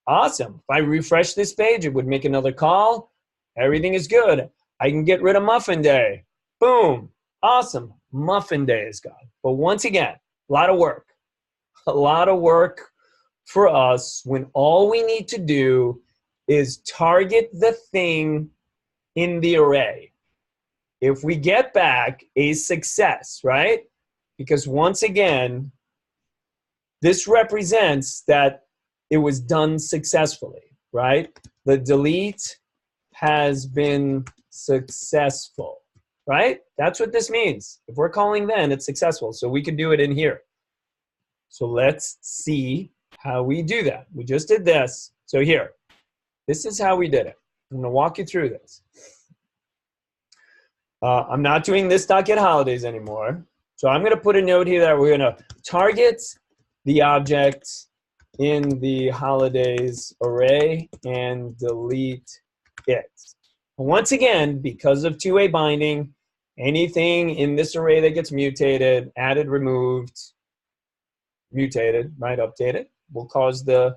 Awesome. If I refresh this page, it would make another call. Everything is good. I can get rid of muffin day. Boom. Awesome. Muffin day is gone. But once again, a lot of work. A lot of work for us when all we need to do is target the thing in the array. If we get back a success, right? Because once again, this represents that it was done successfully, right? The delete has been successful, right? That's what this means. If we're calling then, it's successful. So we can do it in here. So let's see how we do that. We just did this. So here, this is how we did it. I'm going to walk you through this. I'm not doing this.getHolidays anymore. So I'm going to put a note here that we're going to target the object in the holidays array and delete it. Once again, because of two-way binding, anything in this array that gets mutated, added, removed, mutated, right, updated, will cause the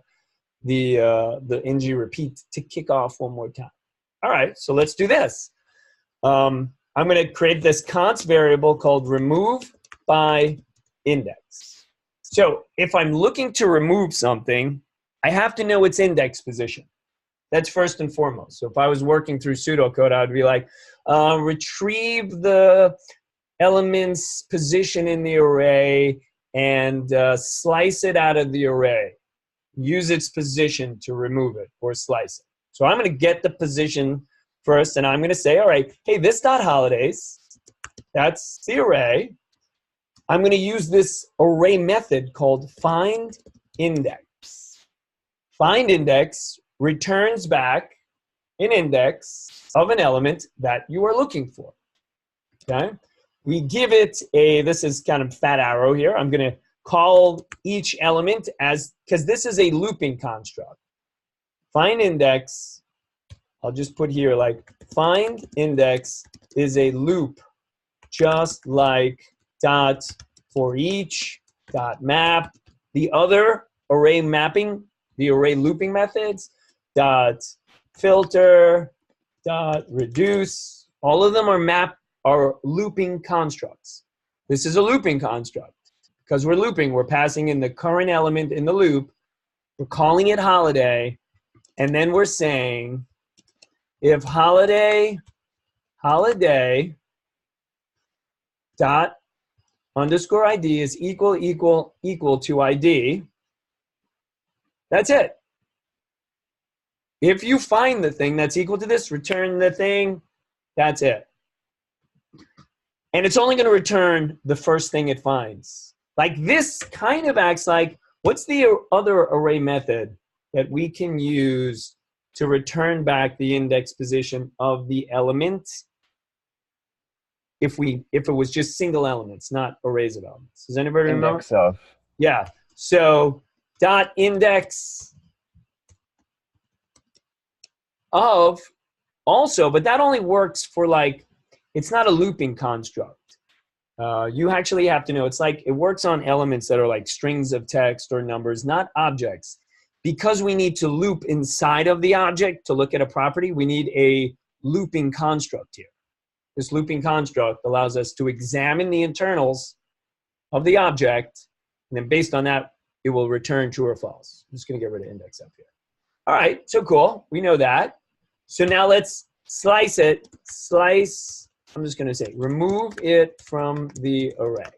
ng repeat to kick off one more time. All right, so let's do this. I'm going to create this const variable called remove by index. So if I'm looking to remove something, I have to know its index position. That's first and foremost. So if I was working through pseudocode, I'd be like, retrieve the element's position in the array and slice it out of the array. Use its position to remove it or slice it. So I'm going to get the position first, and I'm going to say, all right, hey, this.holidays, that's the array. I'm going to use this array method called findIndex. FindIndex returns back an index of an element that you are looking for. Okay? We give it a, this is kind of fat arrow here. I'm going to call each element as, because this is a looping construct. FindIndex, I'll just put here like FindIndex is a loop, just like dot for each, dot map, the other array mapping, the array looping methods, dot filter, dot reduce, all of them are looping constructs. This is a looping construct. Because we're looping, we're passing in the current element in the loop. We're calling it holiday. And then we're saying, if holiday dot underscore ID is equal to ID, that's it. If you find the thing that's equal to this, return the thing, that's it. And it's only going to return the first thing it finds. Like this kind of acts like, what's the other array method that we can use to return back the index position of the element if it was just single elements, not arrays of elements? Does anybody remember? Index of. Yeah. So dot index of also, but that only works for like, it's not a looping construct. You actually have to know, it's like, it works on elements that are like strings of text or numbers, not objects. Because we need to loop inside of the object to look at a property, we need a looping construct here. This looping construct allows us to examine the internals of the object, and then based on that, it will return true or false. I'm just gonna get rid of index up here. All right, so cool, we know that. So now let's slice it, I'm just gonna say, remove it from the array.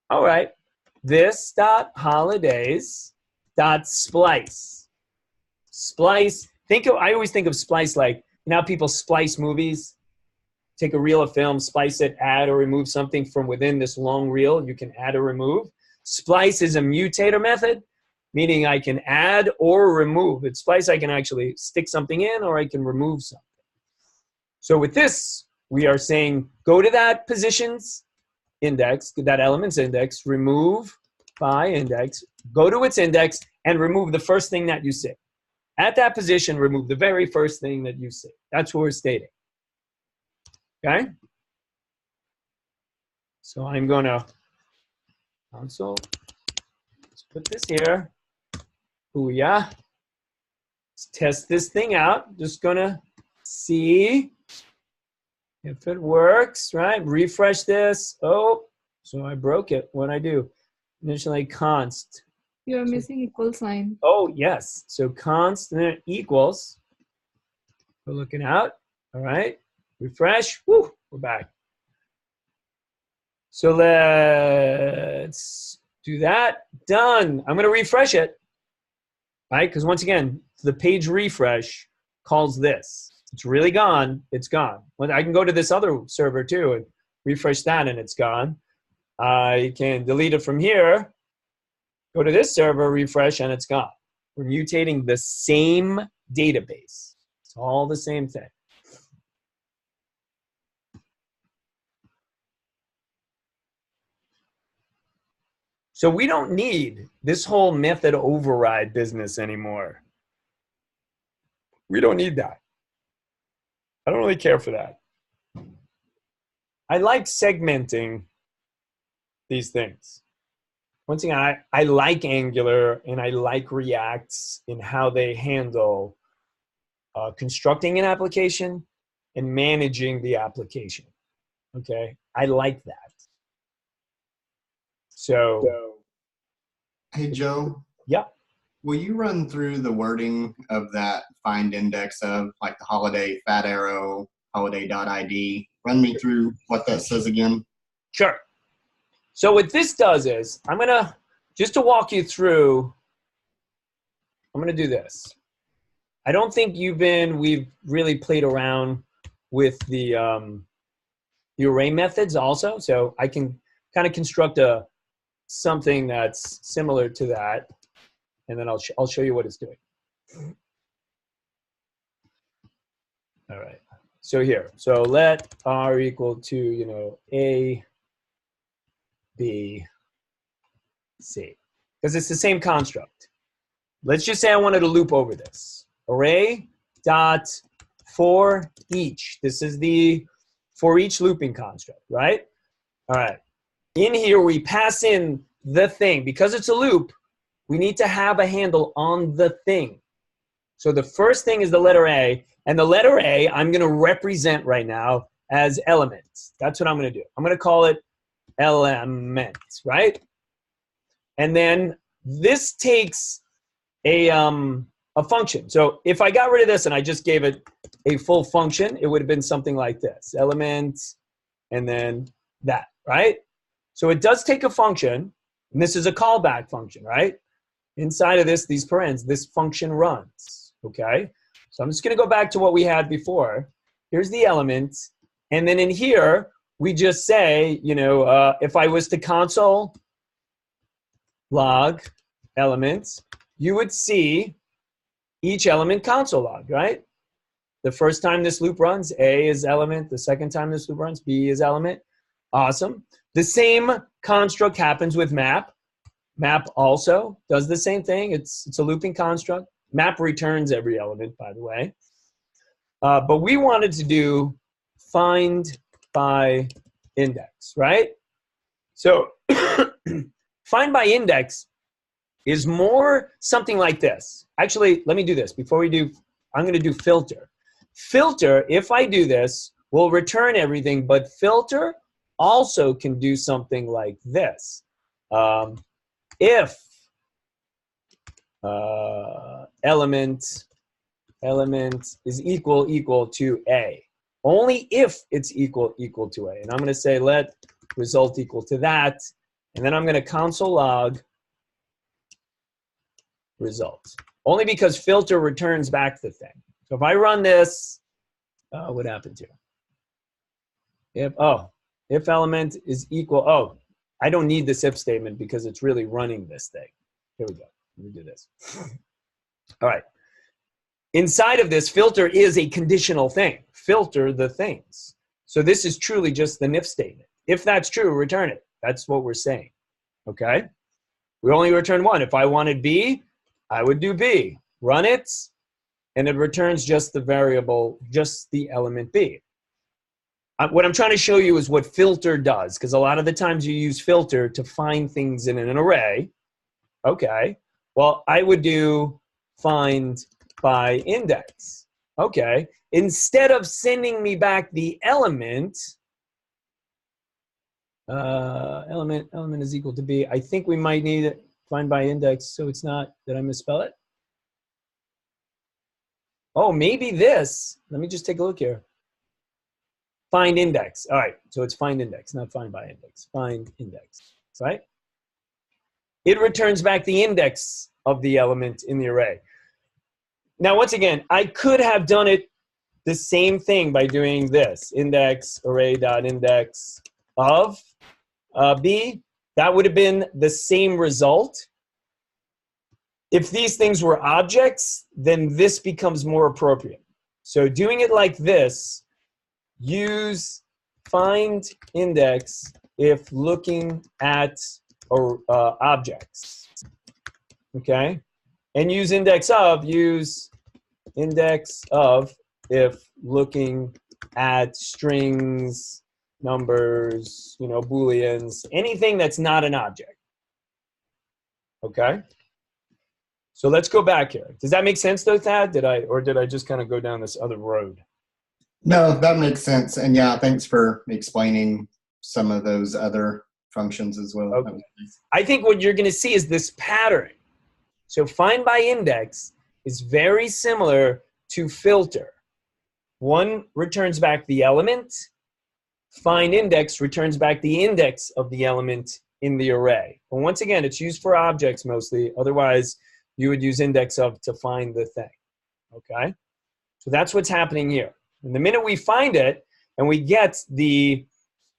All right, this dot holidays dot splice. Splice, I always think of splice like, you know how people splice movies? Take a reel of film, splice it, add or remove something from within this long reel. You can add or remove. Splice is a mutator method, meaning I can add or remove. With splice, I can actually stick something in or I can remove something. So with this, we are saying, go to that positions index, that element's index, remove by index, go to its index, and remove the first thing that you see. At that position, remove the very first thing that you see. That's what we're stating. Okay? So I'm going to console. Let's put this here. Booyah. Let's test this thing out. Just going to see if it works, right? Refresh this. Oh, so I broke it. What'd I do? Initially const. You're missing equal sign. Oh, yes. So const and then equals. We're looking out. All right. Refresh. Woo, we're back. So let's do that. Done. I'm going to refresh it. Right? Because once again, the page refresh calls this. It's really gone. It's gone. Well, I can go to this other server too and refresh that and it's gone. I can delete it from here. Go to this server, refresh, and it's gone. We're mutating the same database. It's all the same thing. So we don't need this whole method override business anymore. We don't need that. I don't really care for that. I like segmenting these things. One thing, I like Angular and I like React in how they handle constructing an application and managing the application. Okay, I like that. So hey, Joe. Yeah. Will you run through the wording of that find index of, like the holiday fat arrow, holiday.id? Run me through what that says again. Sure. So what this does is, I'm going to, just to walk you through, I'm going to do this. I don't think we've really played around with the array methods also. So I can kind of construct something that's similar to that. And then I'll show you what it's doing. All right. So here, so let R equal to, A, B, C. Because it's the same construct. Let's just say I wanted to loop over this. Array dot for each. This is the for each looping construct, right? All right. In here, we pass in the thing. Because it's a loop, we need to have a handle on the thing. So the first thing is the letter A, and the letter A I'm going to represent right now as elements. That's what I'm going to do. I'm going to call it element, right? And then this takes a function. So if I got rid of this and I just gave it a full function, it would have been something like this, element, and then that, right? So it does take a function, and this is a callback function, right? Inside of this, these parens, this function runs, okay? So I'm just gonna go back to what we had before. Here's the element, and then in here, we just say, if I was to console log elements, you would see each element console log, right? The first time this loop runs, A is element. The second time this loop runs, B is element. Awesome. The same construct happens with map. Map also does the same thing. It's a looping construct. Map returns every element, by the way. But we wanted to do find by index, right? So find by index is more something like this. Actually, let me do this. Before we do, I'm going to do filter. Filter, if I do this, will return everything, but filter also can do something like this. If element is equal to A. Only if it's equal to A. And I'm going to say let result equal to that. And then I'm going to console log result. Only because filter returns back the thing. So if I run this, what happens here? If element is equal, I don't need this if statement because it's really running this thing. Here we go. Let me do this. All right. Inside of this, filter is a conditional thing. Filter the things. So this is truly just the if statement. If that's true, return it. That's what we're saying. Okay? We only return one. If I wanted B, I would do B. Run it, and it returns just the variable, just the element B. What I'm trying to show you is what filter does, because a lot of the times you use filter to find things in an array. Okay. Well, I would do find by index. Okay. Instead of sending me back the element, element is equal to B, I think we might need it find by index so it's not, did I misspell it? Oh, maybe this. Let me just take a look here. Find index. All right, so it's find index, not find by index. Find index, right? It returns back the index of the element in the array. Now, once again, I could have done it the same thing by doing this. Index array.index of B. That would have been the same result. If these things were objects, then this becomes more appropriate. So doing it like this, use find index if looking at objects, okay? And use index of if looking at strings, numbers, booleans, anything that's not an object, okay? So let's go back here. Does that make sense though, Thad? Did I just kind of go down this other road? No, that makes sense. And yeah, thanks for explaining some of those other functions as well. Okay. I think what you're going to see is this pattern. So find by index is very similar to filter. One returns back the element. Find index returns back the index of the element in the array. But once again, it's used for objects mostly. Otherwise, you would use index of to find the thing. Okay? So that's what's happening here. And the minute we find it and we get the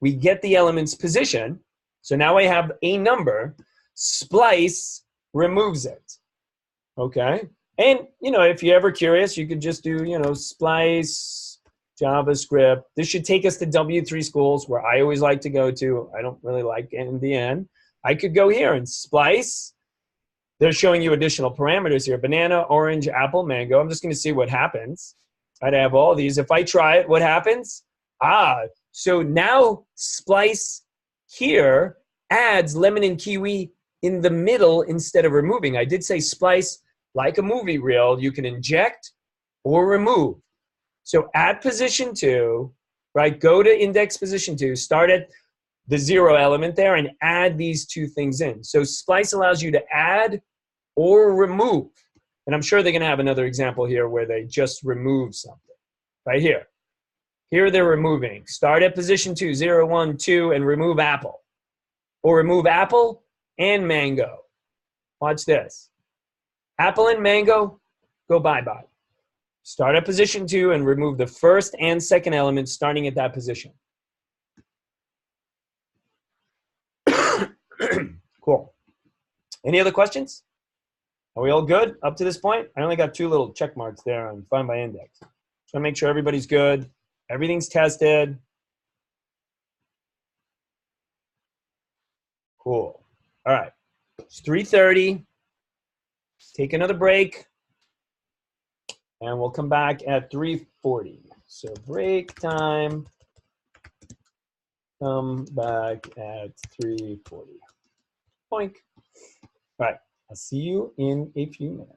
element's position, so now I have a number, splice removes it. Okay? And, if you're ever curious, you could just do, splice JavaScript. This should take us to W3 schools where I always like to go to. I don't really like NDN. I could go here and splice. They're showing you additional parameters here. Banana, orange, apple, mango. I'm just going to see what happens. I'd have all these. If I try it, what happens? So now splice here adds lemon and kiwi in the middle instead of removing. I did say splice, like a movie reel, you can inject or remove. So at position 2, right, go to index position 2, start at the 0 element there and add these two things in. So splice allows you to add or remove. And I'm sure they're going to have another example here where they just remove something. Right here. Here they're removing. Start at position 2, 0, 1, 2, and remove apple. Or remove apple and mango. Watch this. Apple and mango, go bye-bye. Start at position 2 and remove the first and second element starting at that position. Cool. Any other questions? Are we all good up to this point? I only got 2 little check marks there on find by index. So I make sure everybody's good. Everything's tested. Cool. All right. It's 3:30. Take another break. And we'll come back at 3:40. So break time. Come back at 3:40. Boink. All right. I'll see you in a few minutes.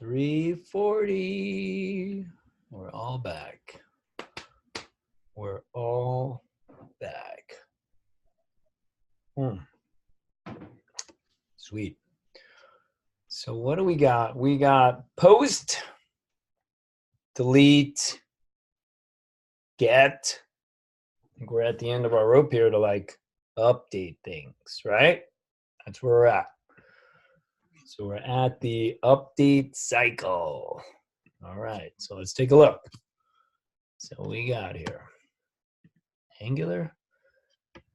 3:40. We're all back. We're all back. Sweet. So what do we got? We got post, delete, get. I think we're at the end of our rope here to like update things, right? That's where we're at. So we're at the update cycle. All right, so let's take a look. So we got here Angular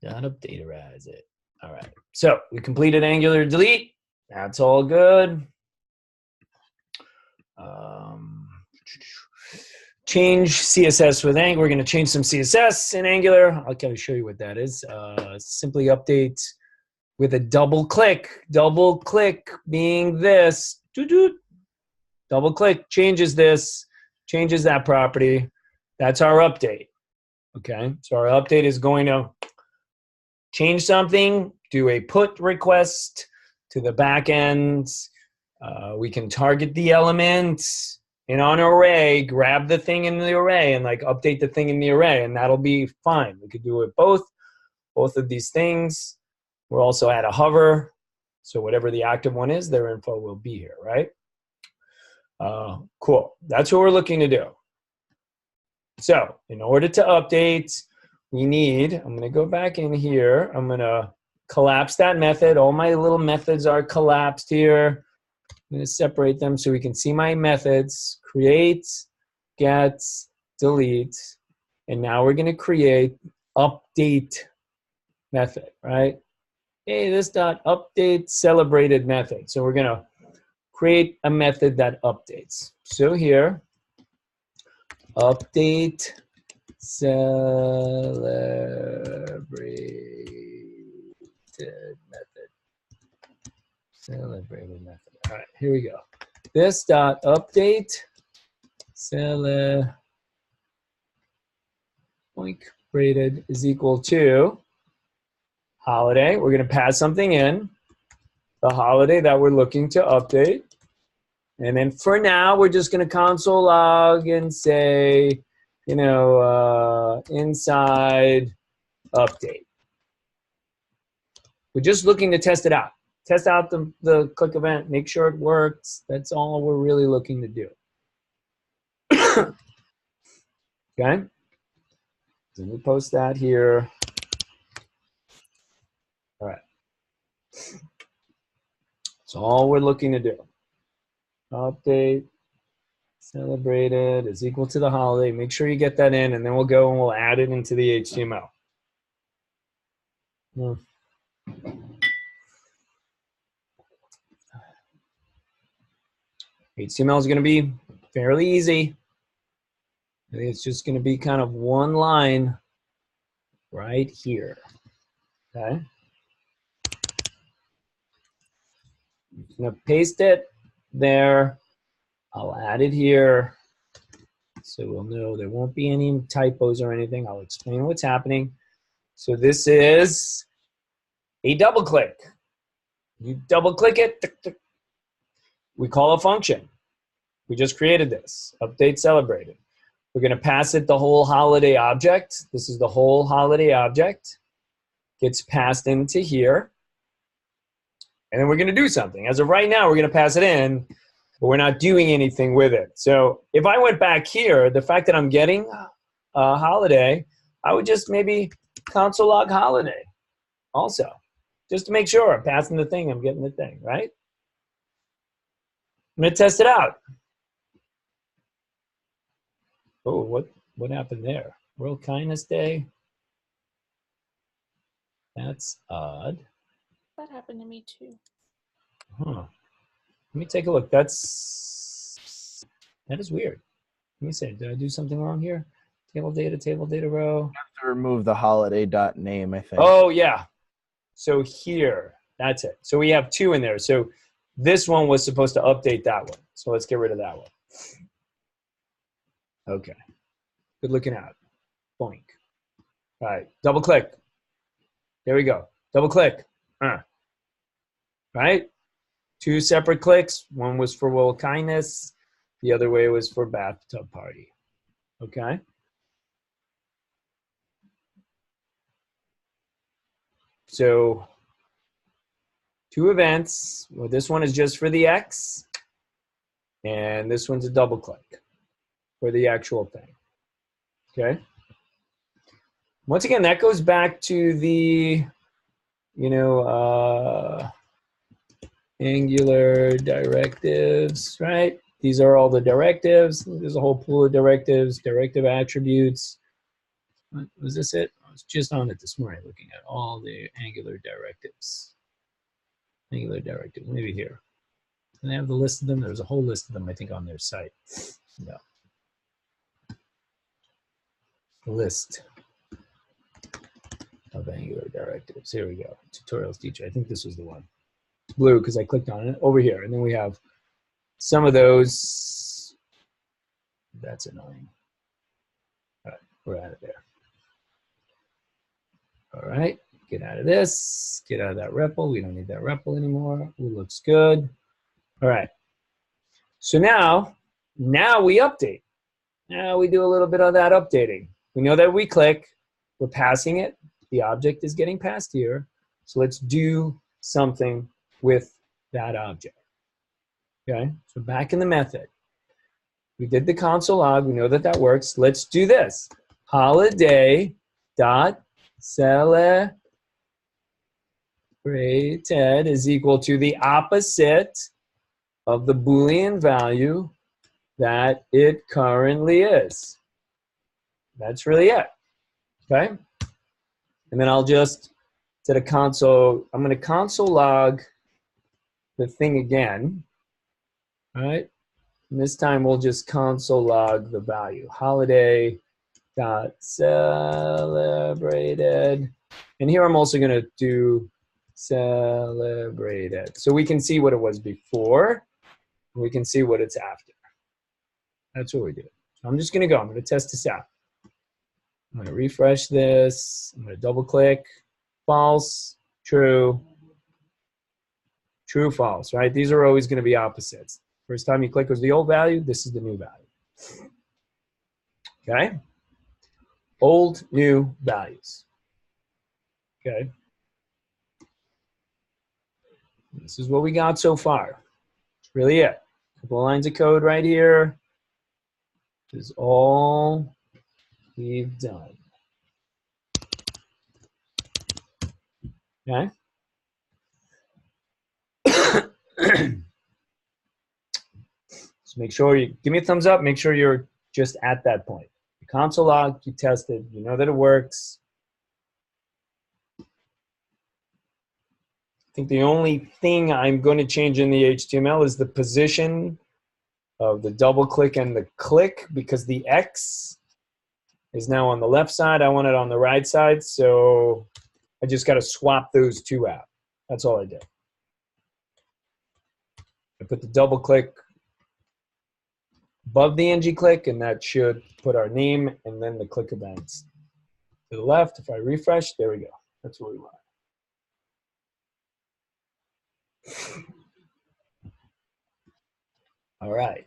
dot updaterize it. All right, so we completed Angular delete. That's all good. Change CSS with Angular. We're going to change some CSS in Angular. I'll kind of show you what that is. Simply update with a double click. Double click being this. Double click changes this, changes that property. That's our update. Okay, so our update is going to change something, do a put request to the back end. We can target the element in an array, grab the thing in the array, and like update the thing in the array, and that'll be fine. We could do it both of these things. We'll also add a hover, so whatever the active one is, their info will be here, right? Cool. That's what we're looking to do. So in order to update, we need, I'm going to go back in here. I'm going to collapse that method. All my little methods are collapsed here. I'm going to separate them so we can see my methods. Create, get, delete. And now we're going to create update method, right? Hey, this dot update celebrated method. So we're going to create a method that updates. So here, update celebrated method. Celebrated method. All right, here we go. This dot update celebrated is equal to holiday. We're going to pass something in, the holiday that we're looking to update. And then for now, we're just going to console log and say, you know, inside update. We're just looking to test it out. Test out the click event, make sure it works. That's all we're really looking to do. Okay? Then we post that here. All right. That's all we're looking to do. Update celebrated is equal to the holiday. Make sure you get that in, and then we'll go and we'll add it into the HTML. HTML is going to be fairly easy. I think it's just going to be kind of one line right here. Okay. I'm going to paste it there. I'll add it here. So we'll know there won't be any typos or anything. I'll explain what's happening. So this is a double click. You double click it. We call a function. We just created this. Update celebrated. We're going to pass it the whole holiday object. This is the whole holiday object. Gets passed into here. And then we're going to do something. As of right now, we're going to pass it in, but we're not doing anything with it. So if I went back here, the fact that I'm getting a holiday, I would just maybe console log holiday also, just to make sure I'm passing the thing, I'm getting the thing, right? I'm going to test it out. Oh, what happened there? World Kindness Day? That's odd. That happened to me too. Huh. Let me take a look. That is weird. Let me see. Did I do something wrong here? Table data row. You have to remove the holiday.name, I think. Oh, yeah. So here, that's it. So we have two in there. So this one was supposed to update that one. So let's get rid of that one. Okay. Good looking out. Boink. All right. Double click. There we go. Double click. Right? 2 separate clicks. One was for Will Kindness. The other way was for Bathtub Party. Okay? So 2 events. Well, this one is just for the X, and this one's a double click for the actual thing. Okay? Once again, that goes back to the, Angular directives, right? These are all the directives. There's a whole pool of directives, directive attributes. Was this it? I was just on it this morning looking at all the Angular directives. Angular directives, maybe here. And they have the list of them. There's a whole list of them, I think, on their site. No. List of Angular directives. Here we go. Tutorials teacher. I think this was the one. It's blue because I clicked on it over here. And then we have some of those. That's annoying. All right, we're out of there. All right, get out of this. Get out of that REPL. We don't need that REPL anymore. It looks good. All right. So now we update. Now we do a little bit of that updating. We know that we click. We're passing it. The object is getting passed here. So let's do something with that object. Okay, so back in the method. We did the console log. We know that that works. Let's do this. Holiday dot celebrated is equal to the opposite of the Boolean value that it currently is. That's really it. Okay? And then I'll just set a console. I'm going to console log the thing again. All right? And this time we'll just console log the value. Holiday dot celebrated. And here I'm also going to do celebrated. So we can see what it was before. And we can see what it's after. That's what we do. So I'm just going to go. I'm going to test this out. I'm going to refresh this. I'm going to double click. False, true, true, false, right? These are always going to be opposites. First time you click was the old value. This is the new value. Okay? Old, new values. Okay? This is what we got so far. That's really it. A couple of lines of code right here. This is all we've done. Okay? So make sure you give me a thumbs up. Make sure you're just at that point. You console log, you tested, you know that it works. I think the only thing I'm going to change in the HTML is the position of the double click and the click, because the X is now on the left side. I want it on the right side, so I just got to swap those two out. That's all I did. I put the double click above the ng click, and that should put our name and then the click events to the left. If I refresh, there we go. That's what we want. All right.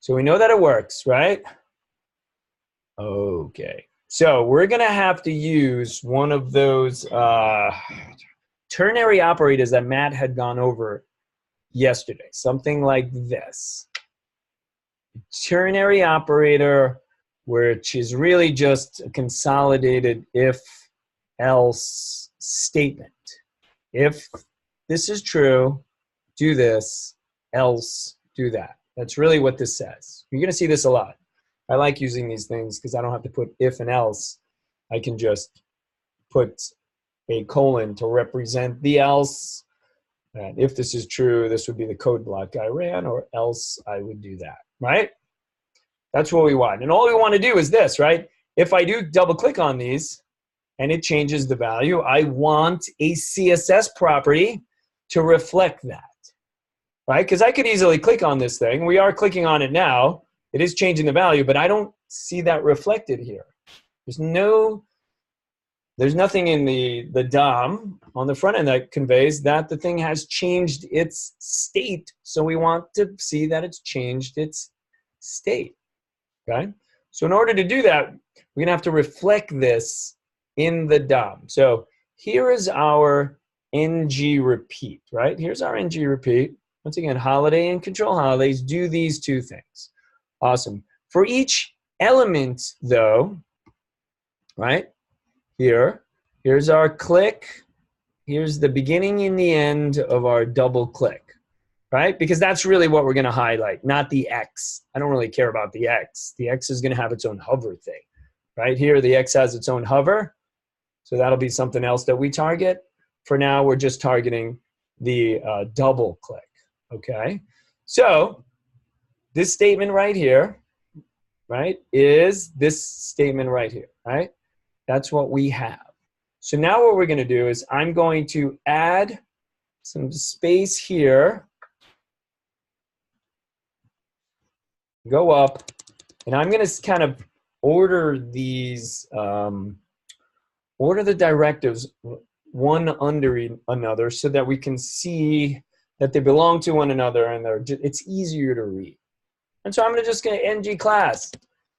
So we know that it works, right? Okay. So we're going to have to use one of those ternary operators that Matt had gone over yesterday. Something like this. Ternary operator, which is really just a consolidated if-else statement. If this is true, do this, else do that. That's really what this says. You're going to see this a lot. I like using these things because I don't have to put if and else. I can just put a colon to represent the else. And if this is true, this would be the code block I ran, or else I would do that, right? That's what we want. And all we want to do is this, right? If I do double click on these and it changes the value, I want a CSS property to reflect that, right? Because I could easily click on this thing. We are clicking on it now. It is changing the value, but I don't see that reflected here. There's no there's nothing in the DOM on the front end that conveys that the thing has changed its state. So we want to see that it's changed its state, okay? So in order to do that, we're gonna have to reflect this in the DOM. So here is our ng repeat, right? Here's our ng repeat. Once again, holiday and control holidays do these two things. Awesome. For each element though, right? Here's our click. Here's the beginning and the end of our double click, right? Because that's really what we're gonna highlight, not the X. I don't really care about the X. The X is gonna have its own hover thing. Right here, the X has its own hover. So that'll be something else that we target. For now, we're just targeting the double click, okay? So this statement right here, right, is this statement right here, right? That's what we have. So now what we're gonna do is I'm going to add some space here, go up, and I'm gonna kind of order these, order the directives one under another so that we can see that they belong to one another and it's easier to read. And so I'm just gonna ng class.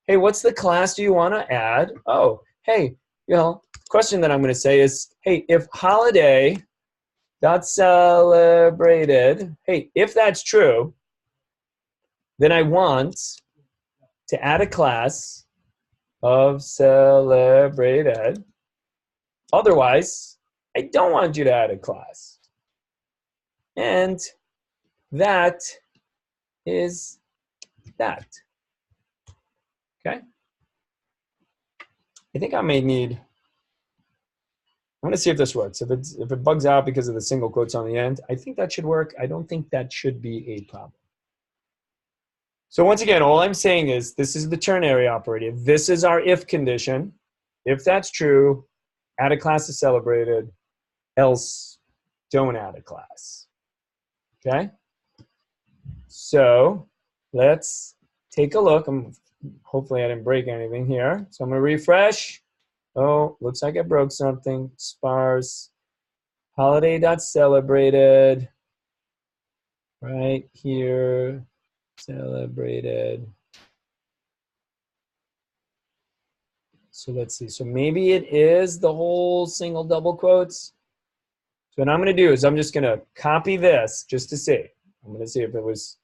Hey, what's the class do you wanna add? Oh, hey, you know, question that I'm gonna say is, hey, if holiday dot celebrated, hey, if that's true, then I want to add a class of celebrated. Otherwise, I don't want you to add a class. And that is that. Okay? I think I may need, I'm gonna see if this works. If it bugs out because of the single quotes on the end, I think that should work. I don't think that should be a problem. So once again, all I'm saying is this is the ternary operative. This is our if condition. If that's true, add a class of celebrated, else don't add a class. Okay? So let's take a look. Hopefully I didn't break anything here. So I'm gonna refresh. Oh, looks like I broke something. Sparse. Holiday.celebrated. Right here. Celebrated. So let's see. So maybe it is the whole single double quotes. So what I'm going to do is I'm just going to copy this just to see. I'm going to see if it was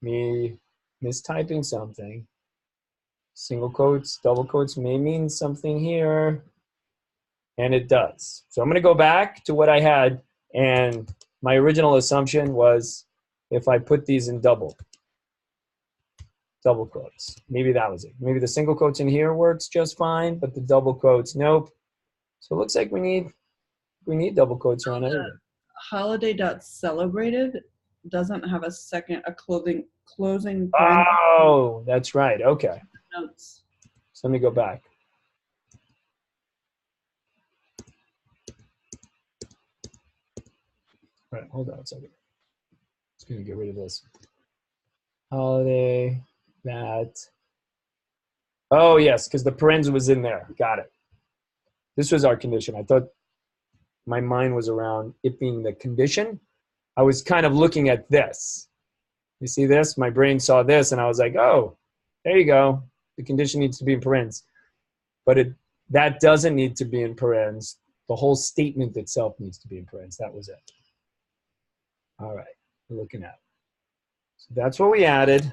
me mistyping something. Single quotes, double quotes may mean something here. And it does. So I'm going to go back to what I had. And my original assumption was if I put these in double quotes. Maybe that was it. Maybe the single quotes in here works just fine, but the double quotes, nope. So it looks like we need double quotes around it. Holiday.celebrated doesn't have a closing parenthesis. Oh, that's right. Okay. Notes. So let me go back. All right, hold on a second. Just gonna get rid of this. Holiday, that. Oh yes, because the parens was in there. Got it. This was our condition. I thought my mind was around it being the condition. I was kind of looking at this. You see this? My brain saw this and I was like, oh, there you go. The condition needs to be in parens. But that doesn't need to be in parens. The whole statement itself needs to be in parens. That was it. All right, we're looking at it. So that's what we added.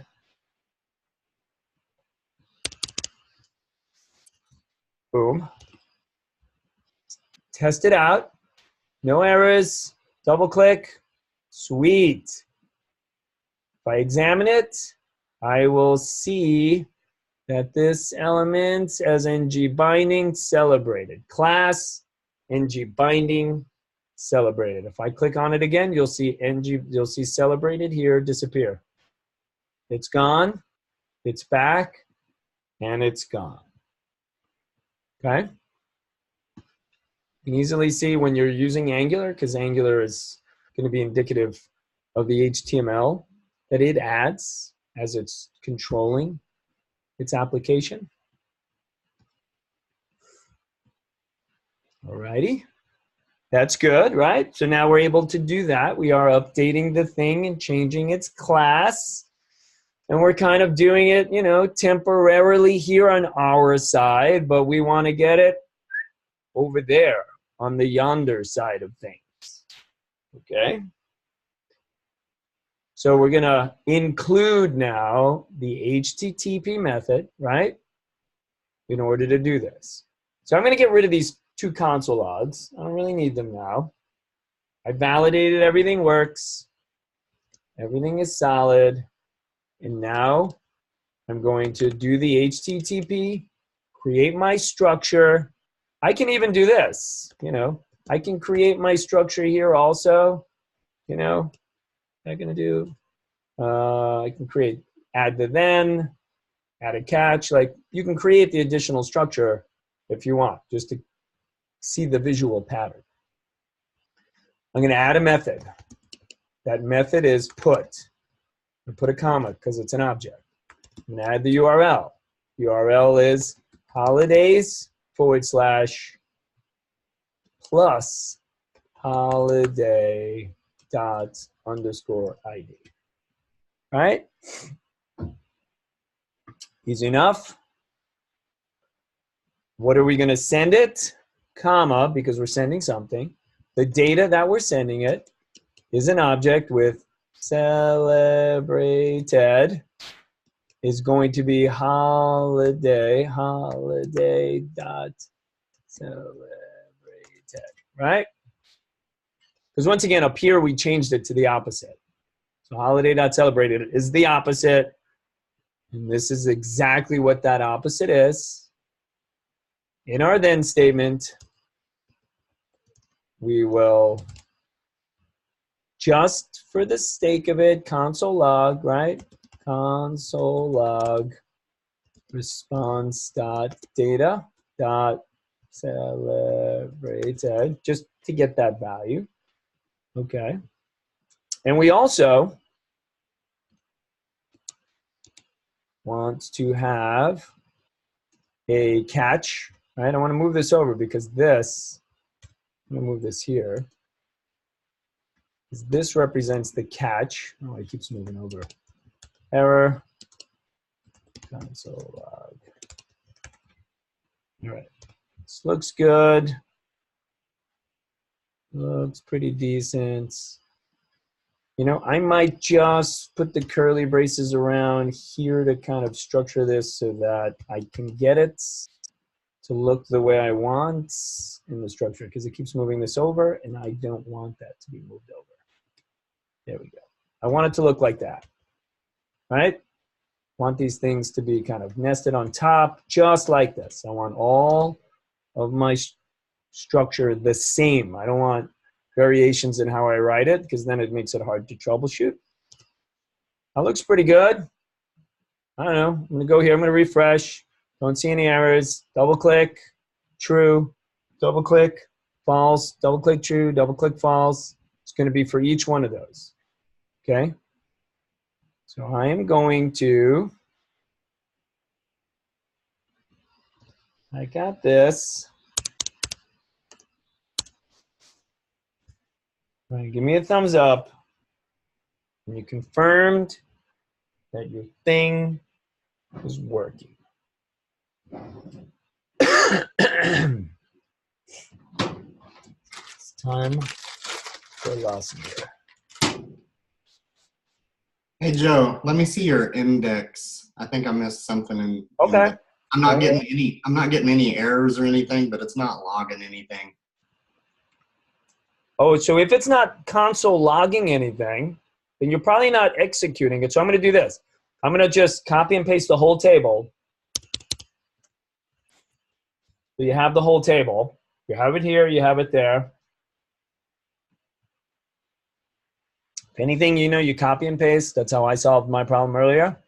Boom. Test it out. No errors. Double click. Sweet. If I examine it, I will see that this element as ng binding celebrated. Class ng binding celebrated. If I click on it again, you'll see celebrated here disappear. It's gone, it's back, and it's gone. Okay? You can easily see when you're using Angular, because Angular is going to be indicative of the HTML that it adds as it's controlling its application. Alrighty. That's good, right? So now we're able to do that. We are updating the thing and changing its class. And we're kind of doing it, you know, temporarily here on our side, but we want to get it over there on the yonder side of things. Okay? So we're going to include now the HTTP method, right, in order to do this. So I'm going to get rid of these 2 console logs. I don't really need them now. I validated everything works. Everything is solid. And now I'm going to do the HTTP, create my structure. I can even do this, you know. I can create my structure here also, you know. I'm going to do, I can create add the then, add a catch. Like, you can create the additional structure if you want, just to see the visual pattern. I'm going to add a method. That method is put. I put a comma because it's an object. I'm going to add the URL. URL is Holdiays / plus holiday dot underscore ID. All right? Easy enough. What are we going to send it? Comma, because we're sending something. The data that we're sending it is an object with celebrated is going to be holiday dot celebrated, right? Because once again, up here, we changed it to the opposite. So holiday dot celebrated is the opposite. And this is exactly what that opposite is. In our then statement, we will, just for the sake of it, console log, right? Console log response dot data dot celebrated, just to get that value. Okay. And we also want to have a catch, right? I want to move this over because this, I'm going to move this here. This represents the catch. Oh, it keeps moving over. Error. Console log. All right. This looks good. Looks pretty decent. You know, I might just put the curly braces around here to kind of structure this so that I can get it to look the way I want in the structure, because it keeps moving this over and I don't want that to be moved over. There we go. I want it to look like that, right? Want these things to be kind of nested on top, just like this. I want all of my structure the same. I don't want variations in how I write it, because then it makes it hard to troubleshoot. That looks pretty good. I don't know. I'm going to go here. I'm going to refresh. Don't see any errors. Double click, true. Double click, false. Double click, true. Double click, false. It's going to be for each one of those. Okay? So I am going to, I got this. All right, give me a thumbs up. And you confirmed that your thing is working. It's time for Lossinger. Hey Joe, let me see your index. I think I missed something in. Okay. I'm not getting any. I'm not getting any errors or anything, but it's not logging anything. Oh, so if it's not console logging anything, then you're probably not executing it. So I'm going to do this. I'm going to just copy and paste the whole table. So you have the whole table. You have it here. You have it there. If anything, you know, you copy and paste. That's how I solved my problem earlier.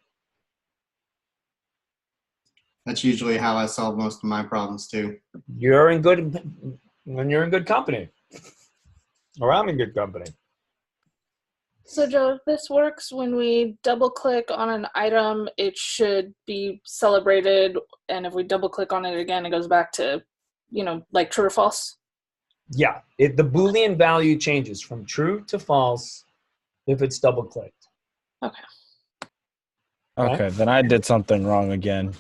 That's usually how I solve most of my problems too. You're in good, when you're in good company. Or I'm in good company. So Joe, if this works, when we double click on an item, it should be celebrated. And if we double click on it again, it goes back to, you know, like true or false. Yeah, the Boolean value changes from true to false if it's double clicked. Okay. Okay, then I did something wrong again.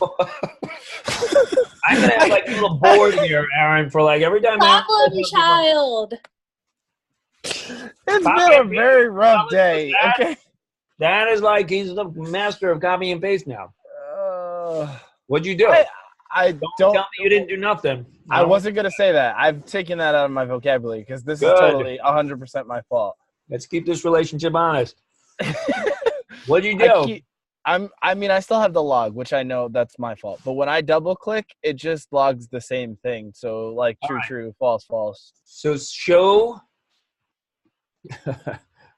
I'm gonna have like a little board here, Aaron, for like every time. Problem child. It's been a very rough day. Okay. That is like he's the master of copy and paste now. What'd you do? I don't don't tell me you didn't do nothing. No. I wasn't gonna say that. I've taken that out of my vocabulary because this Good. is totally 100% my fault. Let's keep this relationship honest. What'd you do? I still have the log, which I know that's my fault. But when I double click, it just logs the same thing. So like true, true, false, false. So show. All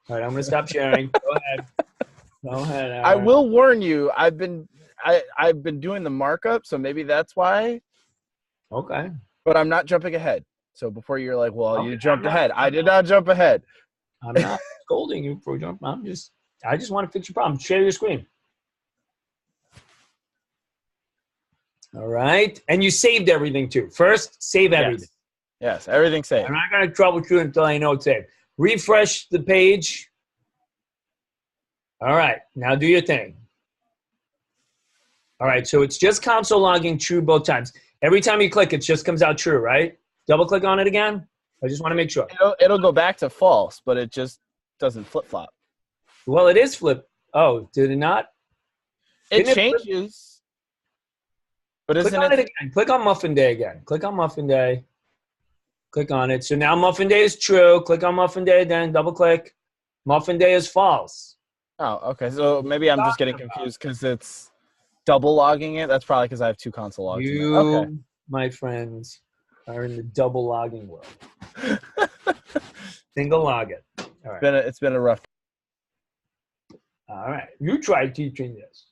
right, I'm gonna stop sharing. Go ahead. Go ahead. Aaron. I will warn you. I've been doing the markup, so maybe that's why. Okay. But I'm not jumping ahead. So before you're like, well, you jumped ahead. I did not jump ahead. I'm not scolding you for jumping. I just want to fix your problem. Share your screen. All right. And you saved everything too. First, save everything. Yes, everything's saved. I'm not going to troubleshoot until I know it's saved. Refresh the page. All right. Now do your thing. All right. So it's just console logging true both times. Every time you click, it just comes out true, right? Double click on it again. I just want to make sure. It'll go back to false, but it just doesn't flip-flop. Well, it is flip. Oh, did it not? It changes. But click on it again. Click on Muffin Day again. Click on Muffin Day. Click on it. So now Muffin Day is true. Click on Muffin Day, then double click. Muffin Day is false. Oh, okay. So maybe I'm just getting confused because it's double logging it. That's probably because I have two console logs. You, my friends, are in the double logging world. Single log it. All right. It's been a rough. All right. You tried teaching this.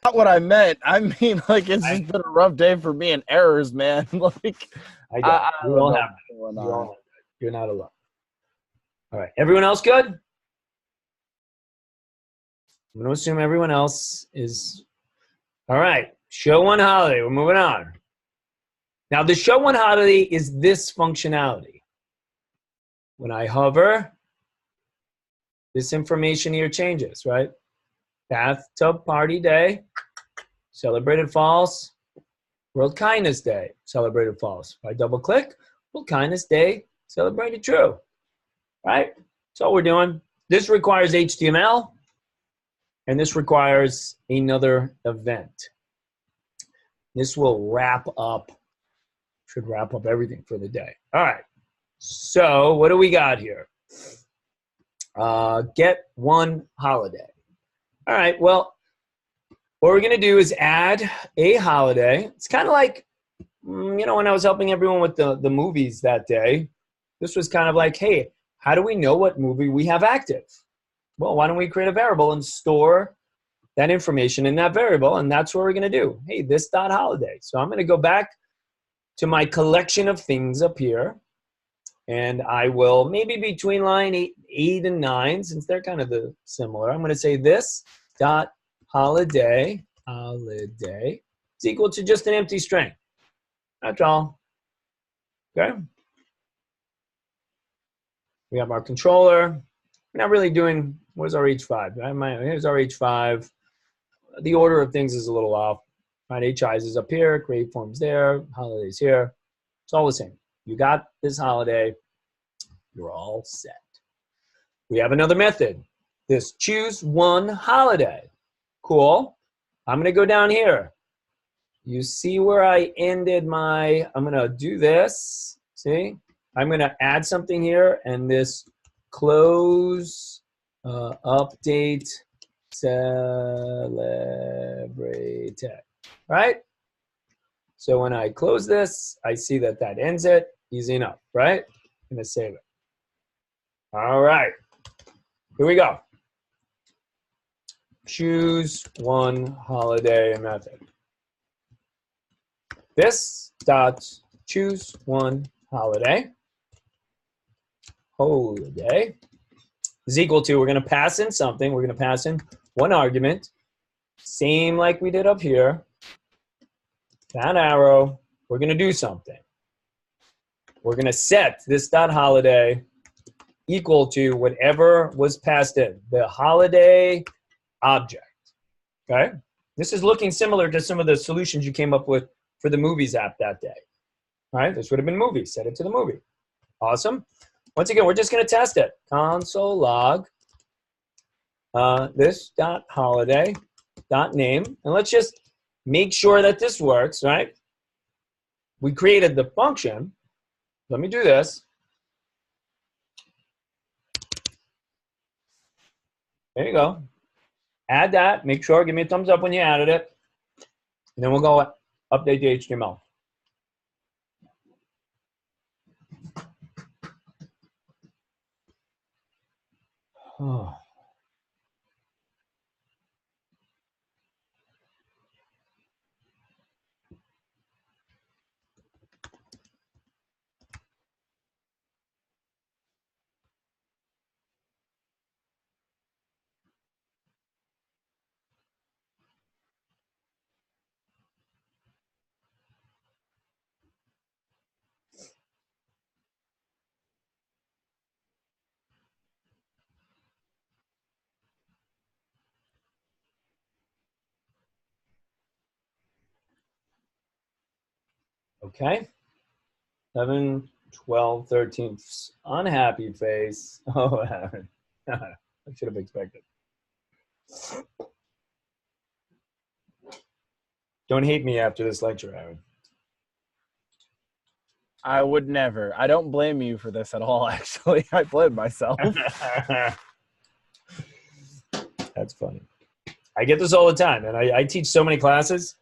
Not what I meant. I mean, like, it's just been a rough day for me and errors, man. Like, I don't know. You're not alone. All right. Everyone else good? I'm going to assume everyone else is. All right. Show one holiday. We're moving on. Now, the show one holiday is this functionality. When I hover, this information here changes, right? Bathtub party day, celebrated false. World Kindness Day, celebrated false. If I double click, World Kindness Day, celebrated true. Right? That's all we're doing. This requires HTML, and this requires another event. This will should wrap up everything for the day. All right. So what do we got here? Get one holiday. All right, well, what we're going to do is add a holiday. It's kind of like, when I was helping everyone with the movies that day, this was kind of like, hey, how do we know what movie we have active? Well, why don't we create a variable and store that information in that variable, and that's what we're going to do. Hey, this dot holiday. So I'm going to go back to my collection of things up here, and I will, maybe between line 8 and 9, since they're kind of similar, I'm going to say this dot holiday is equal to just an empty string. That's all. Okay? We have our controller. We're not really doing, where's our H5? Here's our H5. The order of things is a little off. Right, HIs is up here, create forms there, holidays here. It's all the same. You got this holiday, you're all set. We have another method. This choose one holiday. Cool. I'm going to go down here. You see where I ended I'm going to do this. See? I'm going to add something here, and this close, update, celebrate. Right? So when I close this, I see that ends it. Easy enough, right? I'm going to save it. All right. Here we go. Choose one holiday method. This dot choose one holiday is equal to, we're going to pass in something. We're going to pass in one argument. Same like we did up here. That arrow, we're going to do something. we're going to set this dot holiday equal to whatever was passed in, the holiday object. Okay? This is looking similar to some of the solutions you came up with for the movies app that day. All right? This would have been movies. Set it to the movie. Awesome. Once again, we're just going to test it. Console log this dot holiday dot name, and let's just make sure that this works, right? We created the function. Let me do this. There you go. Add that. Make sure. Give me a thumbs up when you added it. And then we'll go update the HTML. Oh. Okay. 11, 12, 13. Unhappy face. Oh, Aaron. I should have expected. Don't hate me after this lecture, Aaron. I would never. I don't blame you for this at all, actually. I blame myself. That's funny. I get this all the time, and I teach so many classes.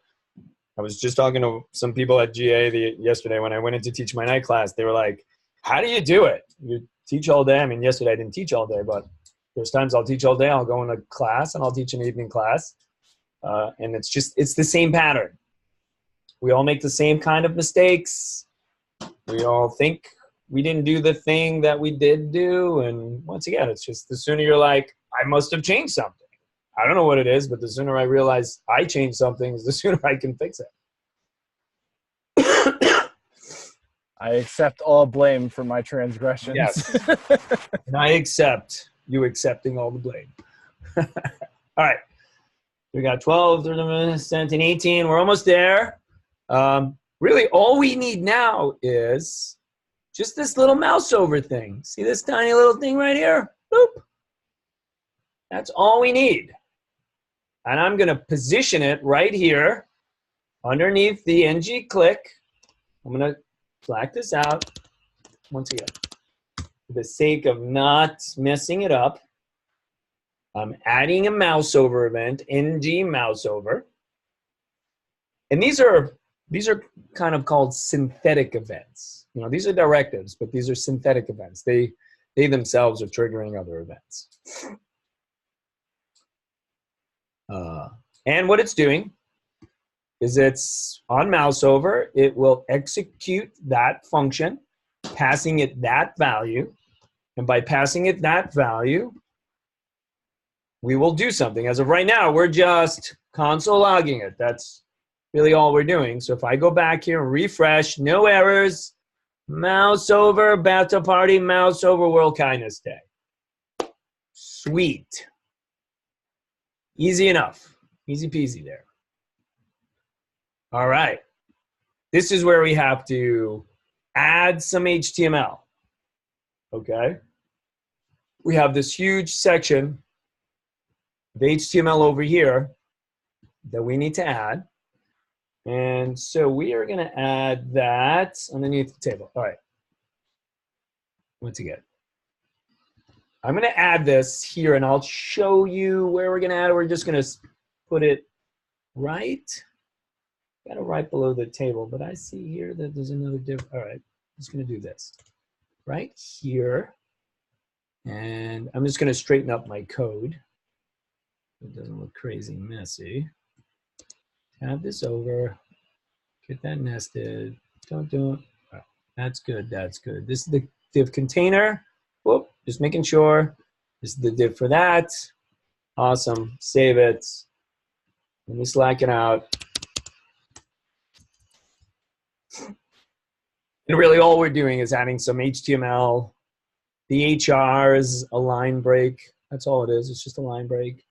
I was just talking to some people at GA yesterday when I went in to teach my night class. They were like, how do you do it? You teach all day. I mean, yesterday I didn't teach all day, but there's times I'll teach all day. I'll go in a class, and I'll teach an evening class. And it's the same pattern. We all make the same kind of mistakes. We all think we didn't do the thing that we did do. And once again, it's just the sooner you're like, I must have changed something. I don't know what it is, but the sooner I realize I changed something, the sooner I can fix it. I accept all blame for my transgressions. Yes. And I accept you accepting all the blame. All right. We got 12, 13, 17, 18. We're almost there. Really, all we need now is just this little mouse over thing. See this tiny little thing right here? Boop. That's all we need. And I'm going to position it right here underneath the ng click. I'm going to black this out once again. For the sake of not messing it up, I'm adding a mouse over event, ng mouse over. And these are kind of called synthetic events. You know, these are directives, but these are synthetic events. They themselves are triggering other events. And what it's doing is it's on mouse over. It will execute that function, passing it that value. And by passing it that value, we will do something. As of right now, we're just console logging it. That's really all we're doing. So if I go back here and refresh, no errors, mouse over, bathtub party, mouse over, World Kindness Day. Sweet. Easy enough. Easy peasy there. All right. This is where we have to add some HTML. Okay. We have this huge section of HTML over here that we need to add. And so we are going to add that underneath the table. All right. Once again, I'm going to add this here, and I'll show you where we're going to add it. We're just going to put it right, kind of right below the table. But I see here that there's another different. All right. I'm just going to do this right here. And I'm just going to straighten up my code. It doesn't look crazy messy. Tab this over, get that nested. Don't do it. Oh, that's good. That's good. This is the div container. Whoop, just making sure. This is the div for that. Awesome. Save it. Let me slack it out. And really all we're doing is adding some HTML. The HR is a line break. That's all it is. It's just a line break.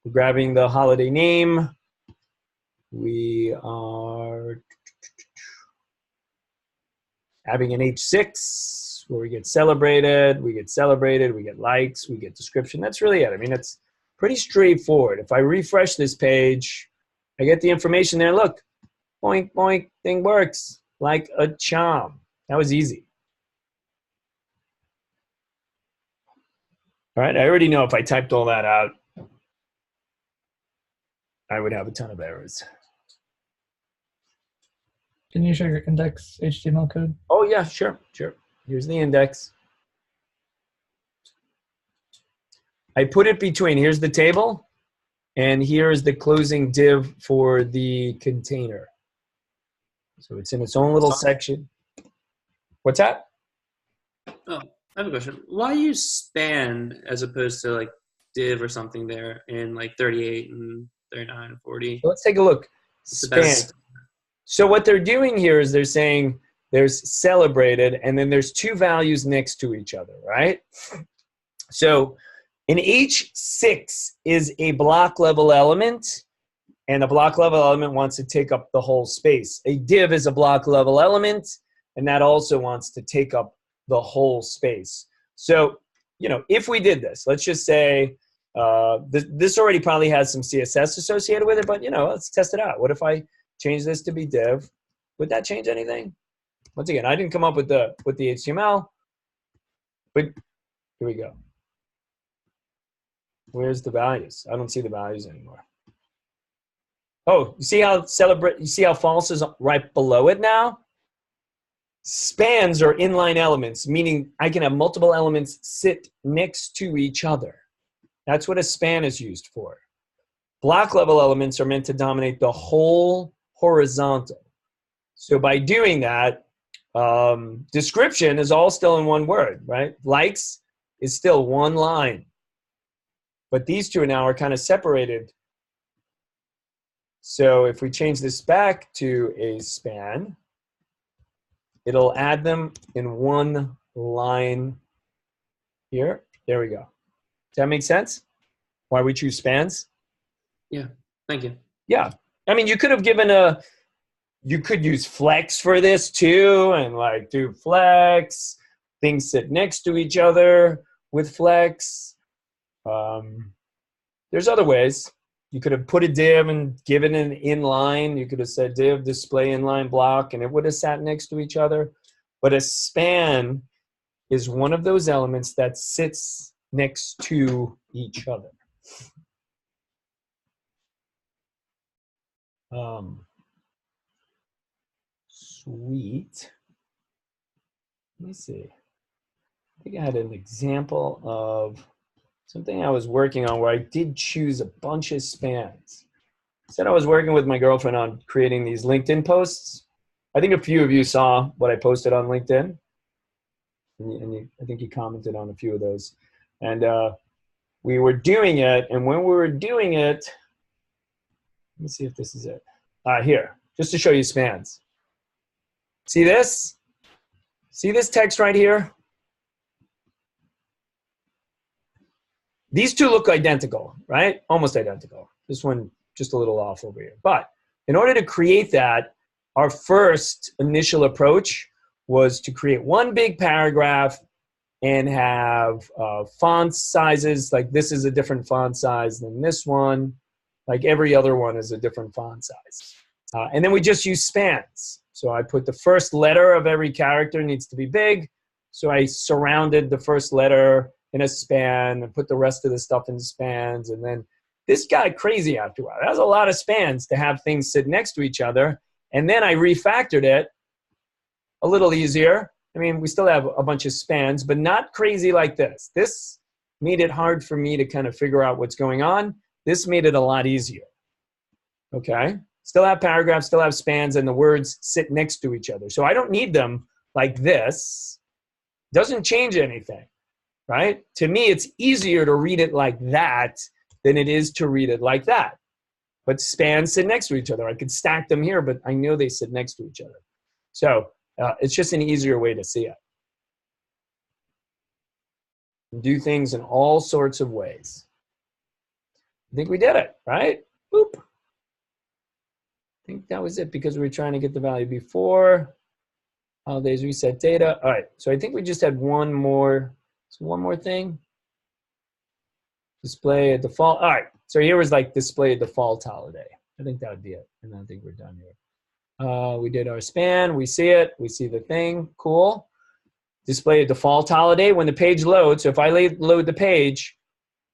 We're grabbing the holiday name. We are having an H6 where we get celebrated, we get likes, we get description. That's really it. I mean, it's pretty straightforward. If I refresh this page, I get the information there. Look, boink, boink, thing works like a charm. That was easy. All right, I already know if I typed all that out, I would have a ton of errors. Can you show your index HTML code? Oh yeah, sure. Here's the index. I put it between, here's the table, and here's the closing div for the container. So it's in its own little section. What's that? Oh, I have a question. Why use span as opposed to like div or something there in like 38 and 39 and 40? Let's take a look. Span. So what they're doing here is they're saying there's celebrated, and then there's two values next to each other, right? So an H6 is a block level element, and the block level element wants to take up the whole space. A div is a block level element, and that also wants to take up the whole space. So, you know, if we did this, let's just say this already probably has some CSS associated with it, but, you know, let's test it out. What if I change this to be div? Would that change anything? Once again, I didn't come up with the HTML, but here we go. Where's the values? I don't see the values anymore. Oh, you see how you see how false is right below it now? Spans are inline elements, meaning I can have multiple elements sit next to each other. That's what a span is used for. Block level elements are meant to dominate the whole horizontal. So by doing that, description is all still in one word, right? Likes is still one line. But these two now are kind of separated. So if we change this back to a span, it'll add them in one line here. There we go. Does that make sense? Why we choose spans? Yeah, thank you. Yeah. I mean, you could have given you could use flex for this too, and like do flex, things sit next to each other with flex. There's other ways. You could have put a div and given an inline. You could have said div display inline block, and it would have sat next to each other. But a span is one of those elements that sits next to each other. Sweet. Let me see. I think I had an example of something I was working on where I did choose a bunch of spans. I said I was working with my girlfriend on creating these LinkedIn posts. I think a few of you saw what I posted on LinkedIn. I think you commented on a few of those. And we were doing it, and when we were doing it, let me see if this is it. Here, just to show you spans. See this? See this text right here? These two look identical, right? Almost identical. This one just a little off over here. But in order to create that, our first initial approach was to create one big paragraph and have font sizes, like this is a different font size than this one. Like every other one is a different font size. And then we just use spans. So I put the first letter of every character needs to be big. So I surrounded the first letter in a span and put the rest of the stuff in spans. And then this got crazy after a while. That was a lot of spans to have things sit next to each other. And then I refactored it a little easier. I mean, we still have a bunch of spans, but not crazy like this. This made it hard for me to kind of figure out what's going on. This made it a lot easier. Okay? Still have paragraphs, still have spans, and the words sit next to each other. So I don't need them like this. Doesn't change anything, right? To me, it's easier to read it like that than it is to read it like that. But spans sit next to each other. I could stack them here, but I know they sit next to each other. So It's just an easier way to see it. Do things in all sorts of ways. I think we did it, right? Boop. I think that was it because we were trying to get the value before. Holidays, reset data. All right, so I think we just had one more thing. Display a default. All right, so here was like display a default holiday. I think that would be it, and I think we're done here. We did our span. We see it. We see the thing. Cool. Display a default holiday when the page loads. So if I load the page,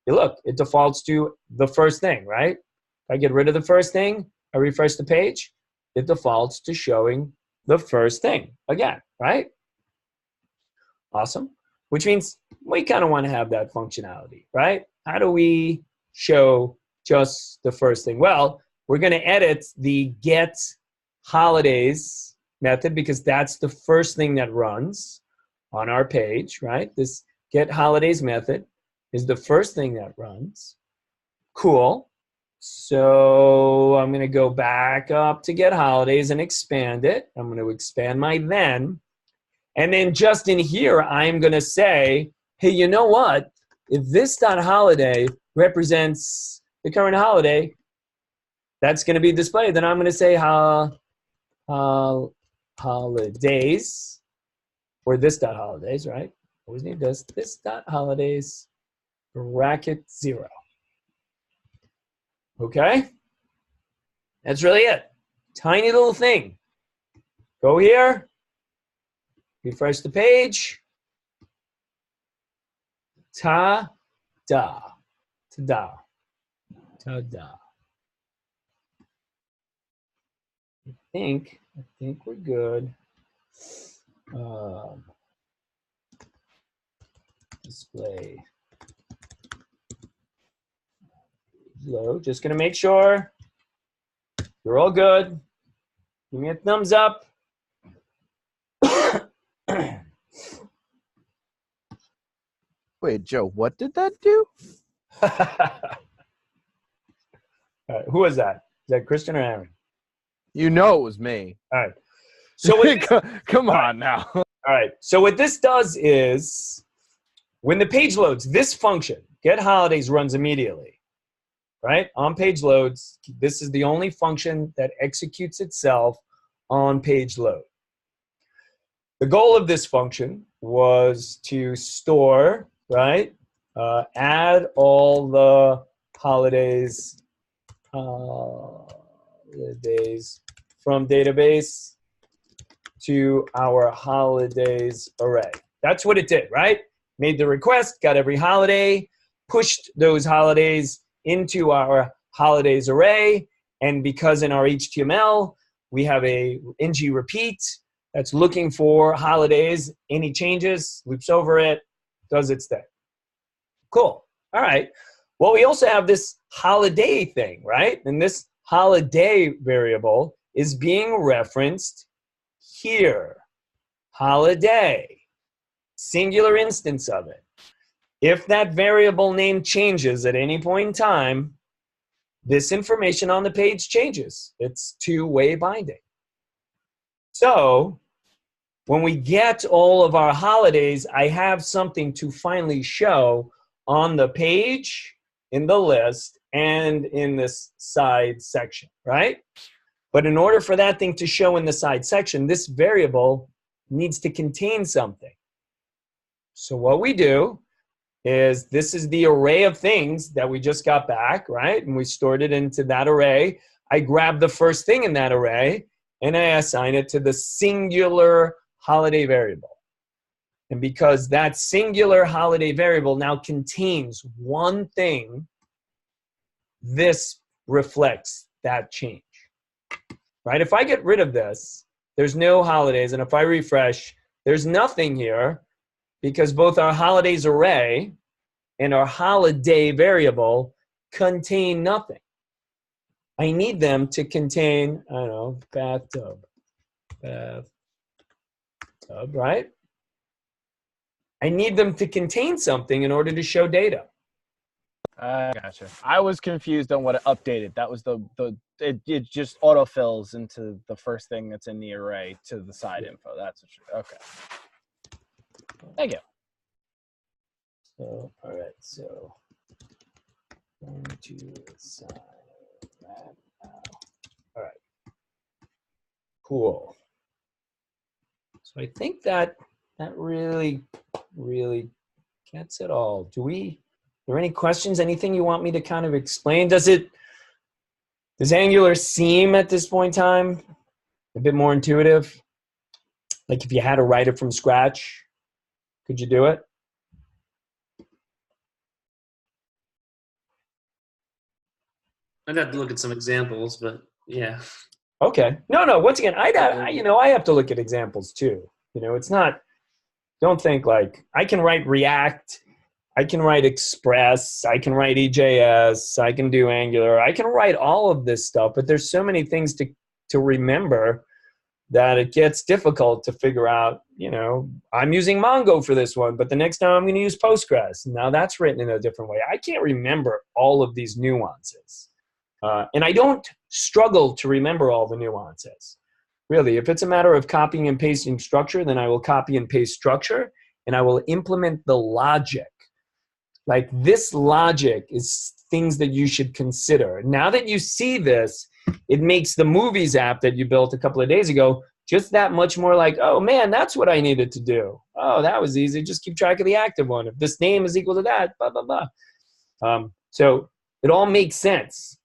you look, it defaults to the first thing, right? If I get rid of the first thing, I refresh the page, it defaults to showing the first thing again, right? Awesome. Which means we kind of want to have that functionality, right? How do we show just the first thing? Well, we're going to edit the get holidays method because that's the first thing that runs on our page, right? This get holidays method is the first thing that runs. Cool. So I'm going to go back up to get holidays and expand it. I'm going to expand my then. And then just in here, I'm going to say, hey, you know what? If this dot holiday represents the current holiday, that's going to be displayed. Then I'm going to say holidays, or this dot holidays, right? Always need this dot holidays, bracket 0. Okay? That's really it. Tiny little thing. Go here. Refresh the page. Ta-da. Ta-da. Ta-da. I think we're good. Display. Low. Just going to make sure you're all good. Give me a thumbs up. Wait, Joe, what did that do? All right, who was that? Is that Christian or Aaron? You know it was me. All right. So come on now. All right. So what this does is when the page loads, this function, get holidays, runs immediately. Right? On page loads, this is the only function that executes itself on page load. The goal of this function was to store, right? Add all the holidays from database to our holidays array. That's what it did, right? Made the request, got every holiday, pushed those holidays into our holidays array, and because in our HTML we have a ng repeat that's looking for holidays, any changes, loops over it, does its thing. Cool. All right. Well, we also have this holiday thing, right? And this holiday variable is being referenced here. Holiday. Singular instance of it. If that variable name changes at any point in time, this information on the page changes. It's two-way binding. So when we get all of our holidays, I have something to finally show on the page, in the list, and in this side section, right? But in order for that thing to show in the side section, this variable needs to contain something. So what we do is this is the array of things that we just got back, right? And we stored it into that array. I grab the first thing in that array, and I assign it to the singular holiday variable. And because that singular holiday variable now contains one thing, this reflects that change, right? If I get rid of this, there's no holidays. And if I refresh, there's nothing here because both our holidays array and our holiday variable contain nothing. I need them to contain, I don't know, bathtub, right? I need them to contain something in order to show data. Gotcha. I was confused on what it updated. That was the it just autofills into the first thing that's in the array to the side info. That's what okay. Thank you. So, all right, so going to assign that now. All right, cool. So I think that really gets it all. Are there any questions? Anything you want me to kind of explain? Does Angular seem at this point in time a bit more intuitive? Like if you had to write it from scratch, could you do it? I'd have to look at some examples, but yeah. Okay. No. Once again, I have to look at examples too. It's not. Don't think like I can write React, I can write Express, I can write EJS, I can do Angular, I can write all of this stuff, but there's so many things to remember that it gets difficult to figure out. I'm using Mongo for this one, but the next time I'm going to use Postgres. Now that's written in a different way. I can't remember all of these nuances. And I don't struggle to remember all the nuances. Really, if it's a matter of copying and pasting structure, then I will copy and paste structure, and I will implement the logic. Like this logic is things that you should consider. Now that you see this, it makes the Movies app that you built a couple of days ago just that much more like, oh man, that's what I needed to do. Oh, that was easy. Just keep track of the active one. If this name is equal to that, blah, blah, blah. So it all makes sense.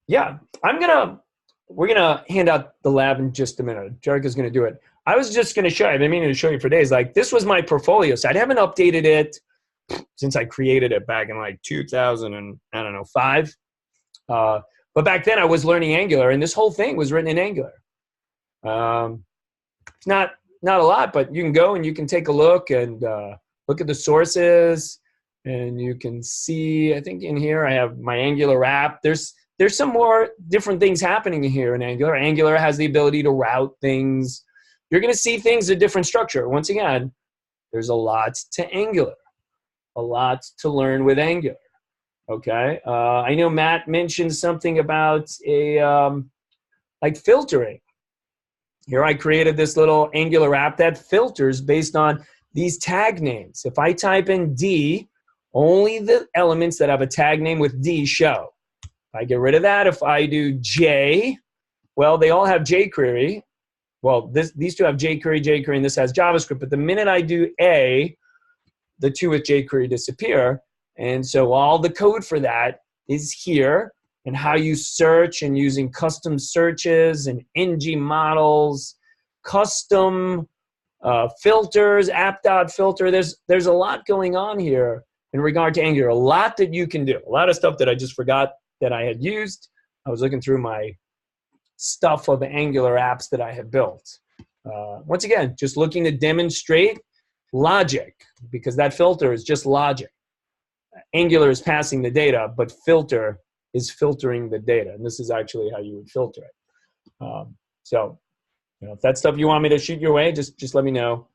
Yeah, we're gonna hand out the lab in just a minute. Jerica's gonna do it. I was just gonna show you, I've been meaning to show you for days, like this was my portfolio site. I haven't updated it since I created it back in like 2005. But back then I was learning Angular, and this whole thing was written in Angular. It's not a lot, but you can go and you can take a look and look at the sources, and you can see, I think in here I have my Angular app. There's some more different things happening here in Angular. Angular has the ability to route things. You're going to see things in different structure. Once again, there's a lot to Angular, a lot to learn with Angular. Okay, I know Matt mentioned something about like filtering. Here I created this little Angular app that filters based on these tag names. If I type in D, only the elements that have a tag name with D show. If I get rid of that, if I do J, well, they all have jQuery. Well, these two have jQuery, and this has JavaScript. But the minute I do A, the two with jQuery disappear. And so all the code for that is here, and how you search and using custom searches and ng models, custom filters, app.filter. There's a lot going on here in regard to Angular, a lot that you can do, a lot of stuff that I just forgot that I had used. I was looking through my stuff of Angular apps that I had built. Once again, just looking to demonstrate logic, because that filter is just logic. Angular is passing the data, but filter is filtering the data, and this is actually how you would filter it. So, if that's stuff you want me to shoot your way, just let me know.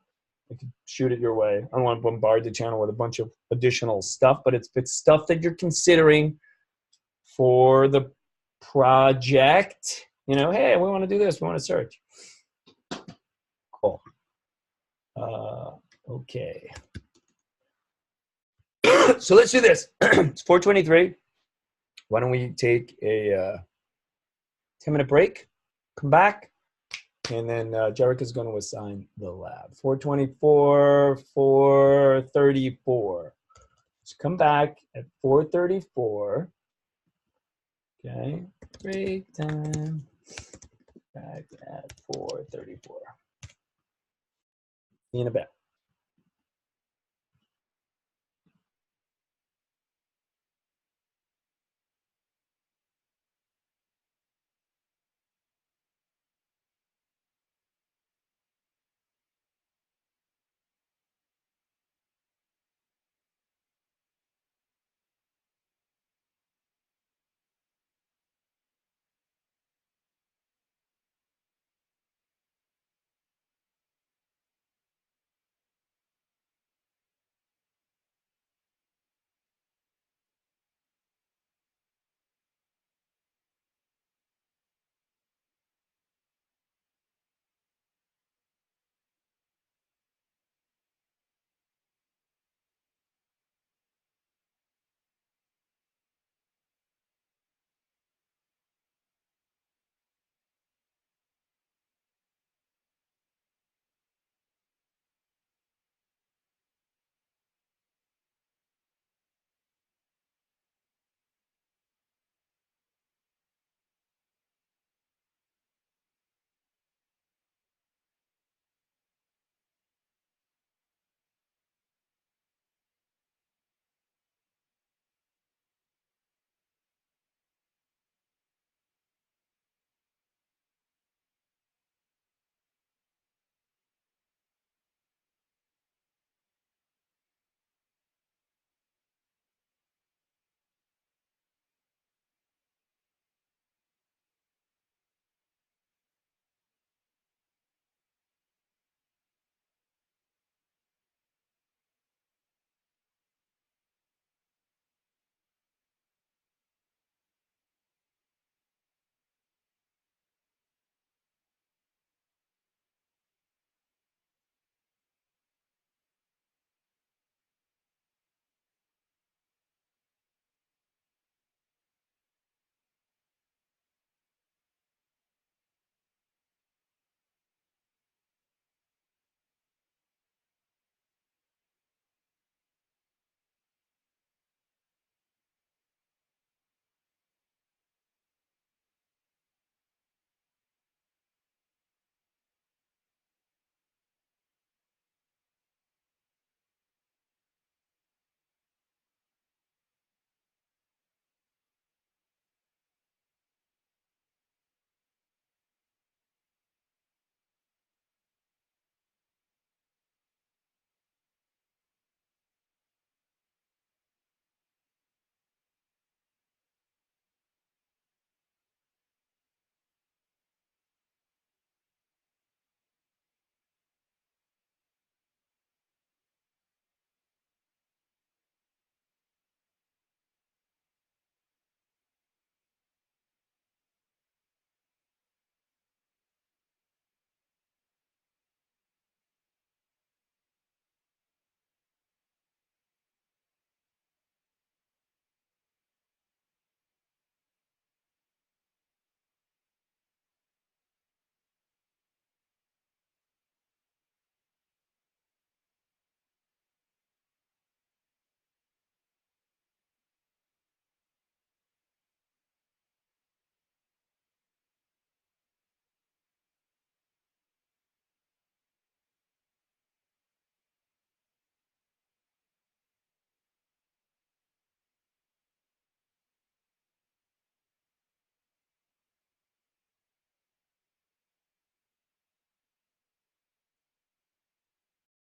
I can shoot it your way. I don't want to bombard the channel with a bunch of additional stuff, but it's stuff that you're considering for the project. Hey, we want to do this. We want to search. Cool. Okay. So let's do this. It's 4:23. Why don't we take a 10-minute break, come back, and then Jerica's going to assign the lab. 4:24, 4:34. So come back at 4:34. Okay, break time. Back at 4:34. See you in a bit.